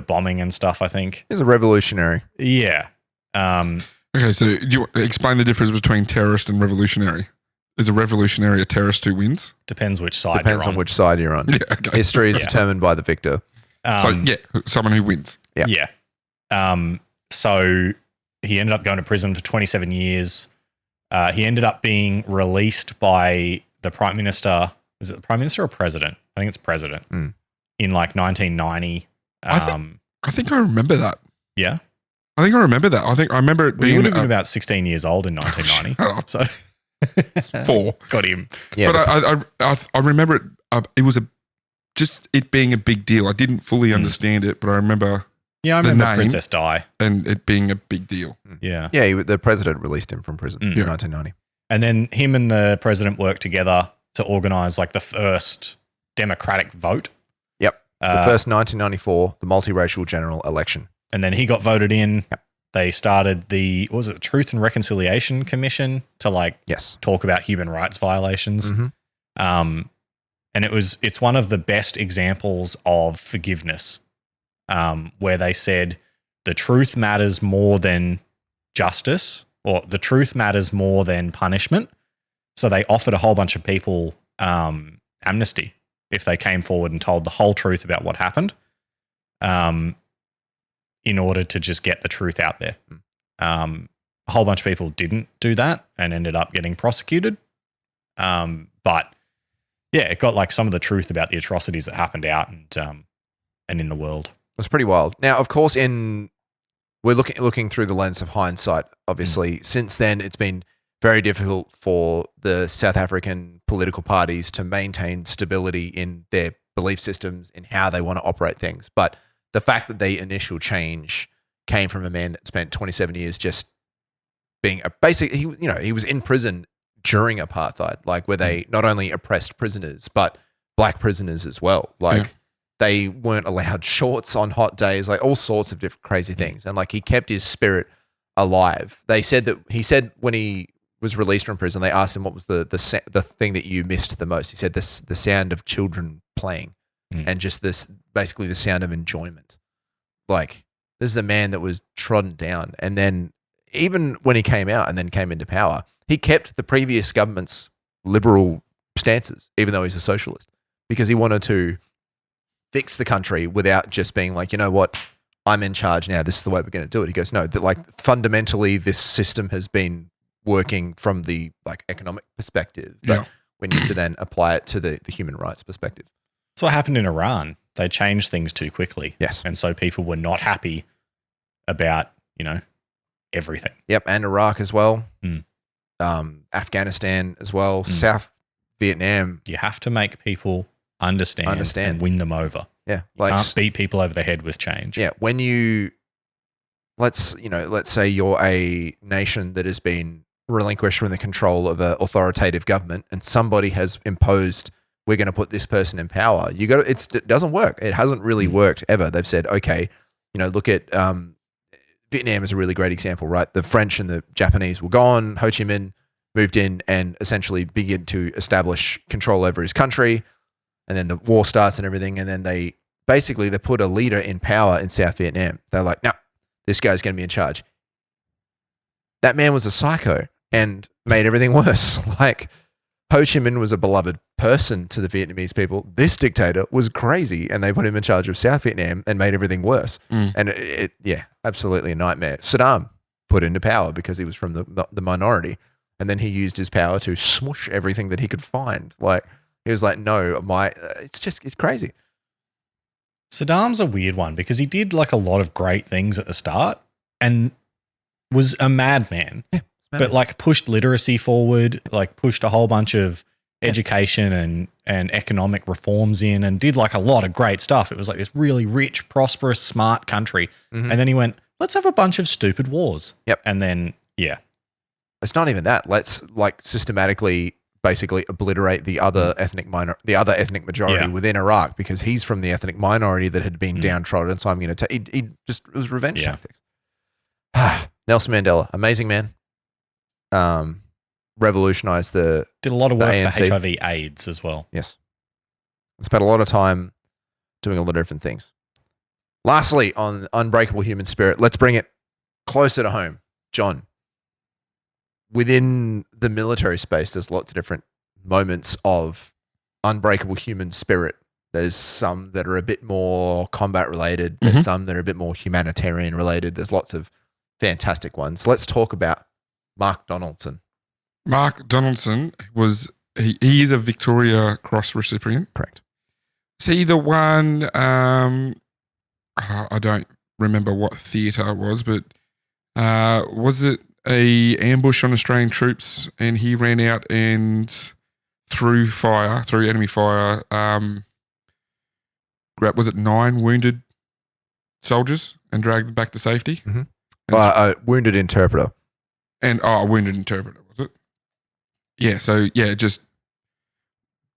bombing and stuff, I think. He's a revolutionary. Yeah. Okay, so do you explain the difference between terrorist and revolutionary? Is a revolutionary a terrorist who wins? Depends which side Depends you're on on. which side you're on. Yeah, okay. History is Yeah. determined by the victor. Someone who wins. Yeah. Yeah. So he ended up going to prison for 27 years. He ended up being released by the prime minister. Was it the prime minister or president? I think it's president. In like 1990. I think I remember that. Yeah. I think I remember that. I remember it Well, he being would have been about 16 years old in 1990. So 4. got him. Yeah, But I remember it. It was just it being a big deal. I didn't fully understand it, but I remember Yeah, I the remember name. Princess Di. and it being a big deal. Yeah. the president released him from prison in Yeah. 1990. And then him and the president worked together to organize like the first democratic vote. Yep. The first 1994, the multiracial general election. And then he got voted in. Yep. They started the Truth and Reconciliation Commission to like Yes. talk about human rights violations. Mhm. And it's one of the best examples of forgiveness, where they said the truth matters more than justice, or the truth matters more than punishment. So they offered a whole bunch of people amnesty if they came forward and told the whole truth about what happened, in order to just get the truth out there. A whole bunch of people didn't do that and ended up getting prosecuted. But yeah, it got like some of the truth about the atrocities that happened out and in the world. It's pretty wild. Now, of course, we're looking through the lens of hindsight. Obviously, since then, it's been very difficult for the South African political parties to maintain stability in their belief systems, in how they want to operate things. But the fact that the initial change came from a man that spent 27 years just being he was in prison during apartheid, like where they not only oppressed prisoners but black prisoners as well. Like they weren't allowed shorts on hot days, like all sorts of different crazy things. And like he kept his spirit alive. He said when he was released from prison, they asked him what was the thing that you missed the most. He said the sound of children playing and just basically the sound of enjoyment. Like this is a man that was trodden down, and then even when he came out and then came into power, he kept the previous government's liberal stances, even though he's a socialist, because he wanted to fix the country without just being like, you know what, I'm in charge now. This is the way we're going to do it. He goes, no, that like fundamentally this system has been working from the like economic perspective, but we need to then apply it to the human rights perspective. That's what happened in Iran. They changed things too quickly. Yes. And so people were not happy about, everything. Yep. And Iraq as well. Mm. Afghanistan as well. South Vietnam. You have to make people understand and win them over. Yeah. You can't beat people over the head with change. Yeah. When let's say you're a nation that has been relinquished from the control of an authoritative government and somebody has imposed, we're going to put this person in power. It doesn't work. It hasn't really worked ever. They've said, okay, look at Vietnam is a really great example, right? The French and the Japanese were gone. Ho Chi Minh moved in and essentially began to establish control over his country. And then the war starts and everything. And then they put a leader in power in South Vietnam. They're like, no, this guy's going to be in charge. That man was a psycho and made everything worse. Like Ho Chi Minh was a beloved person to the Vietnamese people. This dictator was crazy and they put him in charge of South Vietnam and made everything worse. And absolutely a nightmare. Saddam put into power because he was from the minority. And then he used his power to smush everything that he could find. Like he was like, no, it's crazy. Saddam's a weird one because he did like a lot of great things at the start and was a madman. Yeah. But like pushed literacy forward, like pushed a whole bunch of education and economic reforms in and did like a lot of great stuff. It was like this really rich, prosperous, smart country. Mm-hmm. And then he went, let's have a bunch of stupid wars. Yep. And then, it's not even that. Let's like systematically basically obliterate the other ethnic majority within Iraq because he's from the ethnic minority that had been downtrodden. So I'm going to it was revenge tactics. Nelson Mandela, amazing man. Revolutionized did a lot of work ANC. for HIV AIDS as well. Yes. Spent a lot of time doing a lot of different things. Lastly, on Unbreakable Human Spirit, let's bring it closer to home. John, within the military space, there's lots of different moments of unbreakable human spirit. There's some that are a bit more combat related. There's some that are a bit more humanitarian related. There's lots of fantastic ones. Let's talk about Mark Donaldson. Mark Donaldson he is a Victoria Cross recipient. Correct. Is he the one? I don't remember what theatre it was, but was it a ambush on Australian troops and he ran out and through enemy fire, was it 9 wounded soldiers and dragged them back to safety? Wounded interpreter. And a wounded interpreter, was it? Yeah, so just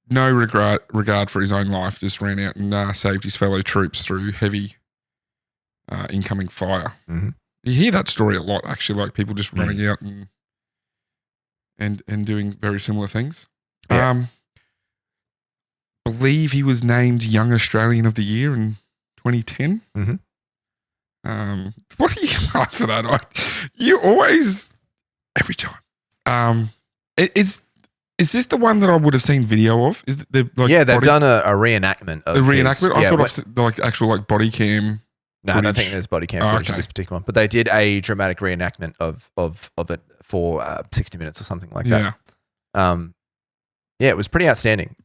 no regard for his own life, just ran out and saved his fellow troops through heavy incoming fire. Mm-hmm. You hear that story a lot, actually, like people just running out and doing very similar things. Yeah. Believe he was named Young Australian of the Year in 2010. Mm-hmm. What do you like for that? You always, every time. Is this the one that I would have seen video of? Is the they've done a reenactment of a reenactment? I thought his, I've like actual body cam. No, I don't think there's body cam footage of this particular one. But they did a dramatic reenactment of it for 60 minutes or something like that. It was pretty outstanding.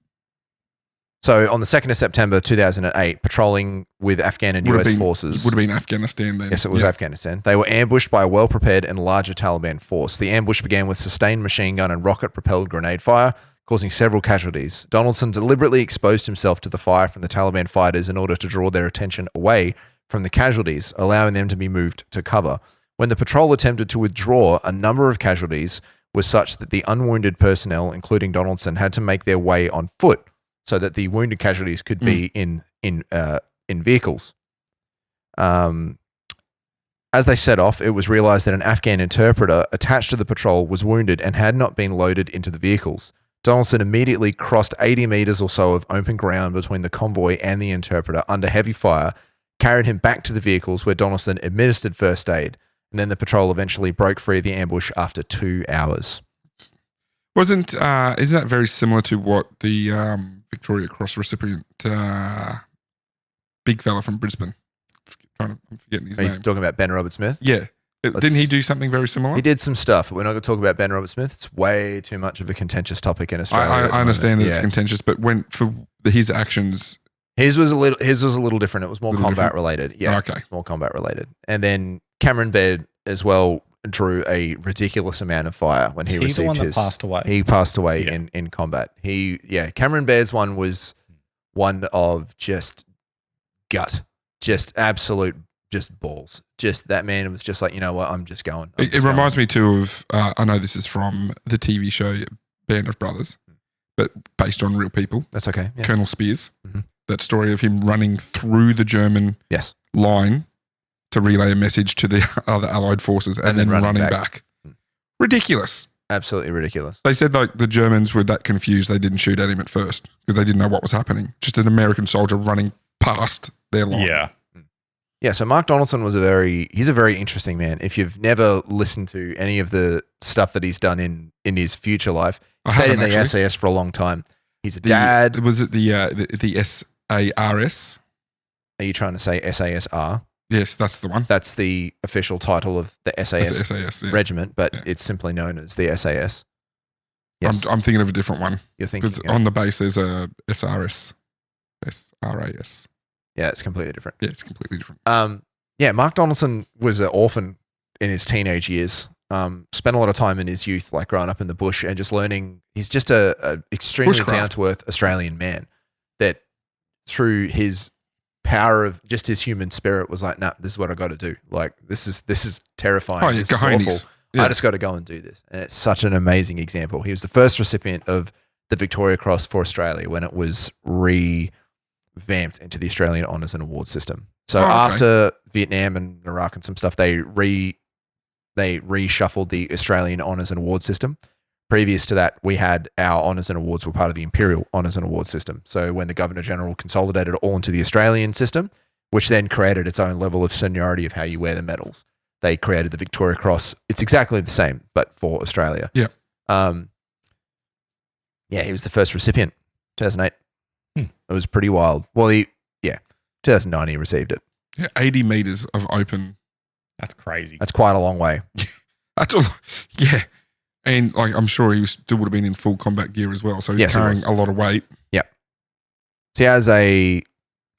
So on the 2nd of September 2008, patrolling with Afghan and US forces. It would have been Afghanistan then. Yes, it was Afghanistan. They were ambushed by a well-prepared and larger Taliban force. The ambush began with sustained machine gun and rocket-propelled grenade fire, causing several casualties. Donaldson deliberately exposed himself to the fire from the Taliban fighters in order to draw their attention away from the casualties, allowing them to be moved to cover. When the patrol attempted to withdraw, a number of casualties was such that the unwounded personnel, including Donaldson, had to make their way on foot so that the wounded casualties could be in vehicles. As they set off, it was realized that an Afghan interpreter attached to the patrol was wounded and had not been loaded into the vehicles. Donaldson immediately crossed 80 meters or so of open ground between the convoy and the interpreter under heavy fire, carried him back to the vehicles where Donaldson administered first aid, and then the patrol eventually broke free of the ambush after 2 hours. Isn't that very similar to what the Victoria Cross recipient, big fella from Brisbane, I'm forgetting his Are you name. talking about Ben Robert-Smith? Yeah. Didn't he do something very similar? He did some stuff, but we're not going to talk about Ben Robert-Smith. It's way too much of a contentious topic in Australia. I understand that it's contentious, but his actions... His was a little different. It was more combat related. Yeah, okay. More combat related. And then Cameron Baird as well drew a ridiculous amount of fire when he received the one his. That passed away. He passed away in combat. Cameron Baird's one was one of just gut, just absolute, just balls. Just that man was just like, you know what, I'm just going. It reminds me too of, I know this is from the TV show Band of Brothers, but based on real people. That's okay. Yeah. Colonel Spears. Mm-hmm. That story of him running through the German line to relay a message to the other Allied forces and then running back. Ridiculous. Absolutely ridiculous. They said like the Germans were that confused they didn't shoot at him at first because they didn't know what was happening. Just an American soldier running past their line. Yeah. Yeah, so Mark Donaldson he's a very interesting man. If you've never listened to any of the stuff that he's done in his future life, he stayed in the SAS for a long time. He's a dad. Was it the SARS? Are you trying to say SASR? Yes, that's the one. That's the official title of the SAS, SAS regiment, but it's simply known as the SAS. Yes. I'm thinking of a different one. You're thinking because on the base there's a SRS. SRAS. Yeah, it's completely different. Yeah, it's completely different. Mark Donaldson was an orphan in his teenage years. Spent a lot of time in his youth, like growing up in the bush and just learning. He's just a extremely down-to-earth Australian man that through his power of just his human spirit was like, nah, this is what I got to do. Like, this is terrifying. Oh, yeah, this is awful. Yeah. I just got to go and do this. And it's such an amazing example. He was the first recipient of the Victoria Cross for Australia when it was revamped into the Australian Honours and Awards system. So after Vietnam and Iraq and some stuff, they reshuffled the Australian Honours and Awards system. Previous to that, we had our Honours and Awards were part of the Imperial Honours and Awards system. So when the Governor-General consolidated it all into the Australian system, which then created its own level of seniority of how you wear the medals. they created the Victoria Cross. It's exactly the same, but for Australia. Yeah. Yeah, he was the first recipient, 2008. Hmm. It was pretty wild. Well, 2009 he received it. Yeah, 80 meters of open. That's crazy. That's quite a long way. That's all. Yeah. And like, I'm sure he still would have been in full combat gear as well. So he's Yes, he carrying was. a lot of weight. So he has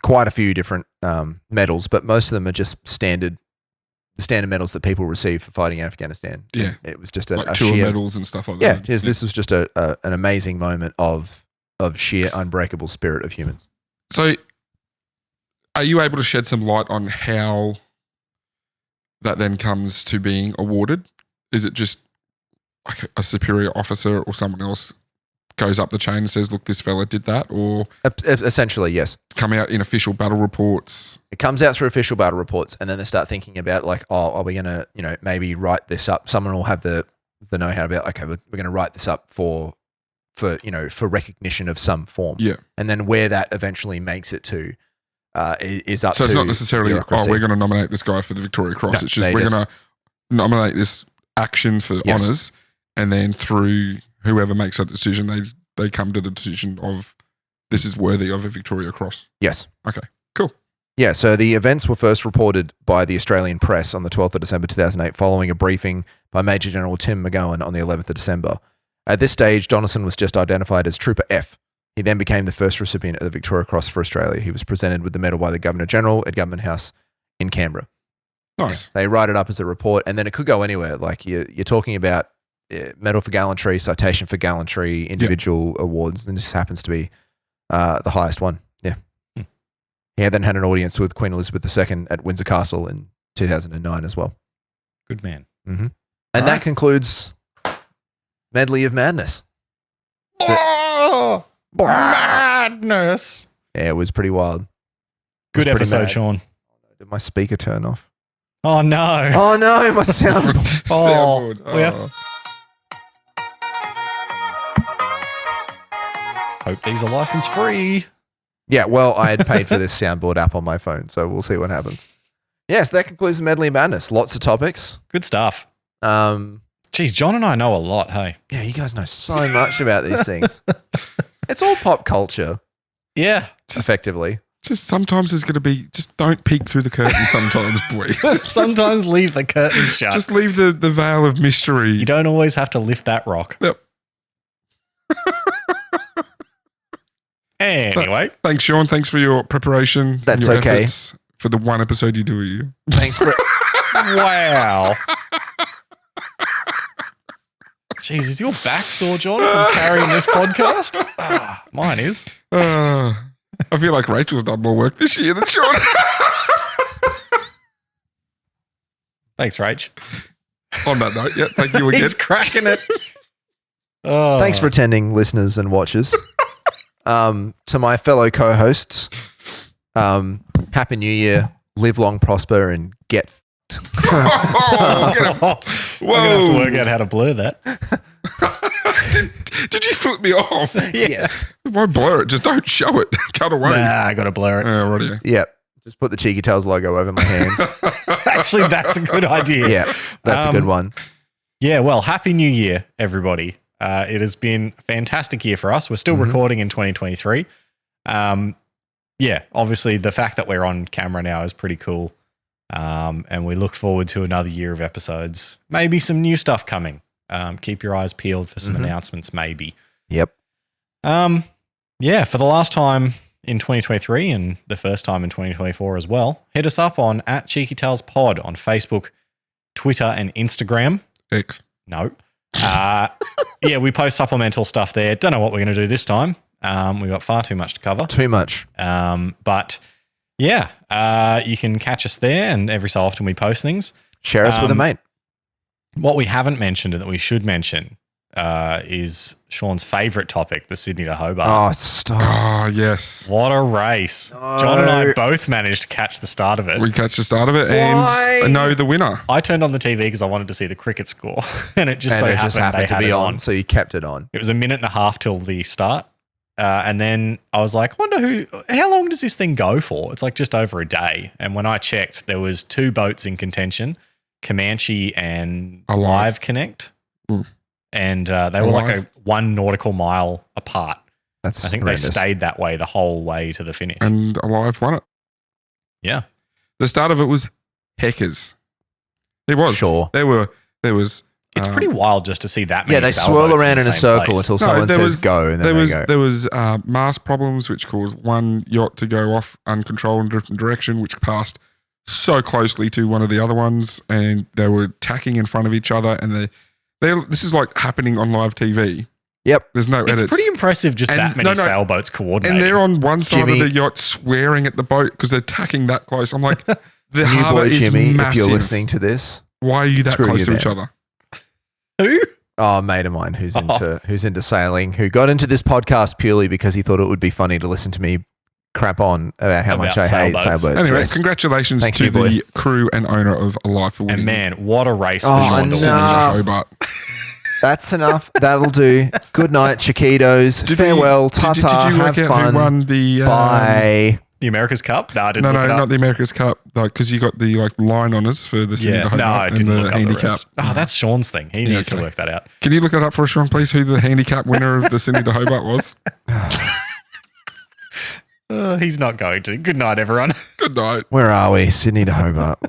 quite a few different medals, but most of them are just the standard medals that people receive for fighting in Afghanistan. Yeah. It was just Like a tour sheer medals and stuff like Yeah, that. this was just an amazing moment of sheer unbreakable spirit of humans. So are you able to shed some light on how that then comes to being awarded? Is it just like a superior officer or someone else goes up the chain and says, look, this fella did that? Or Essentially, yes. come out in official battle reports? It comes out through official battle reports, and then they start thinking about like, oh, are we going to, maybe write this up? Someone will have the know-how about, okay, we're going to write this up for recognition of some form. Yeah. And then where that eventually makes it to is up to So it's not necessarily, bureaucracy. we're going to nominate this guy for the Victoria Cross. No, it's just they we're just- going to nominate this action for Yes. honours, and then through whoever makes that decision, they come to the decision of this is worthy of a Victoria Cross. Yes. Okay, cool. Yeah, so the events were first reported by the Australian press on the 12th of December 2008 following a briefing by Major General Tim McGowan on the 11th of December. At this stage, Donaldson was just identified as Trooper F. He then became the first recipient of the Victoria Cross for Australia. He was presented with the medal by the Governor-General at Government House in Canberra. Nice. They write it up as a report, and then it could go anywhere. Like you're talking about Medal for Gallantry, Citation for Gallantry, individual awards, and this happens to be the highest one. Yeah. He then had an audience with Queen Elizabeth II at Windsor Castle in 2009 as well. Good man. Mm-hmm. And that concludes Medley of Madness. Oh, madness. Yeah, it was pretty wild. Good pretty episode, mad. Sean. Did my speaker turn off? Oh, no. Oh no, my sound. Soundboard. we have- Hope these are license free. Yeah, well, I had paid for this soundboard app on my phone, so we'll see what happens. Yes, that concludes the Medley of Madness. Lots of topics. Good stuff. Um, Geez, John and I know a lot, hey? yeah, you guys know so much about these things. It's all pop culture, Yeah. effectively. Just sometimes there's going to be, just don't peek through the curtain sometimes, please. Sometimes leave the curtain shut. Just leave the veil of mystery. You don't always have to lift that rock. Yep. Anyway, Thanks, Sean. Thanks for your preparation. That's and your okay. efforts for the one episode you do a year. Thanks for wow. Jeez, is your back sore, John, from carrying this podcast? Mine is. I feel like Rachel's done more work this year than Sean. Thanks, Rach. On that note, yeah, thank you again. He's cracking it. Oh. Thanks for attending, listeners and watchers. To my fellow co-hosts, Happy New Year, live long, prosper, and get. Oh, get it. I'm going to have to Whoa. work out how to blur that. Did you flip me off? Yes. Why blur it? Just don't show it. Cut away. Nah, I got to blur it. Righty. Yep. Just put the Cheeky Tales logo over my hand. Actually, that's a good idea. Yeah, that's a good one. Yeah, well, Happy New Year, everybody. It has been a fantastic year for us. We're still recording in 2023. Yeah, obviously the fact that we're on camera now is pretty cool. And we look forward to another year of episodes. Maybe some new stuff coming. Keep your eyes peeled for some announcements, maybe. Yep. Yeah, for the last time in 2023 and the first time in 2024 as well, hit us up on @CheekyTalesPod on Facebook, Twitter, and Instagram. X. No. Yeah, we post supplemental stuff there. Don't know what we're going to do this time. We've got far too much to cover. Too much. But yeah, you can catch us there, and every so often we post things. Share us with a mate. What we haven't mentioned and that we should mention is Sean's favourite topic, the Sydney to Hobart. Oh, stop. Oh, yes. What a race. No. John and I both managed to catch the start of it. We catch the start of it Why? and know the winner. I turned on the TV because I wanted to see the cricket score, and it just And so it just happened happened they to had be it on, so you kept it on. It was a minute and a half till the start. And then I was like, how long does this thing go for? It's like just over a day. And when I checked, there was 2 boats in contention, Comanche and Alive. Live Connect. Mm. And they were like Alive. 1 nautical mile apart. That's I think horrendous. they stayed that way the whole way to the finish. And Alive won it. Yeah. The start of it was heckers. It was. Sure. There was. It's pretty wild just to see that many Yeah, they sailboats swirl around in the a same circle place. until someone there says was- go, and then there they was go. mast problems which caused one yacht to go off uncontrolled in a different direction, which passed so closely to one of the other ones, and they were tacking in front of each other. And this is like happening on live TV. Yep. There's no It's edits. pretty impressive just And- that many no. sailboats coordinating. And they're on one side Jimmy- of the yacht swearing at the boat because they're tacking that close. I'm like, the New harbour boy is Jimmy, massive. if you're listening to this, Why are you that Screw close you to each there. other? Who? oh, a mate of mine who's into sailing, who got into this podcast purely because he thought it would be funny to listen to me crap on about how much About I hate sailboats. sailboats. Anyway, yes. congratulations Thank to you, boy. the crew and owner of Alive for winning. And man, what a race for Oh, Sean no. Dawson. Hobart. That's enough. That'll do. Good night, Chiquitos. Farewell. Ta-ta. Did you Have work out fun. who won the? Bye. The America's Cup? No, I didn't No, look it up. not the America's Cup, because you got the line on us for the Sydney to Yeah, no, I Hobart didn't and look the up the handicap. rest. Oh, that's Sean's thing. He needs to okay. work that out. Can you look that up for us, Sean, please? Who the handicap winner of the Sydney to Hobart was? He's not going to. Good night, everyone. Good night. Where are we? Sydney to Hobart.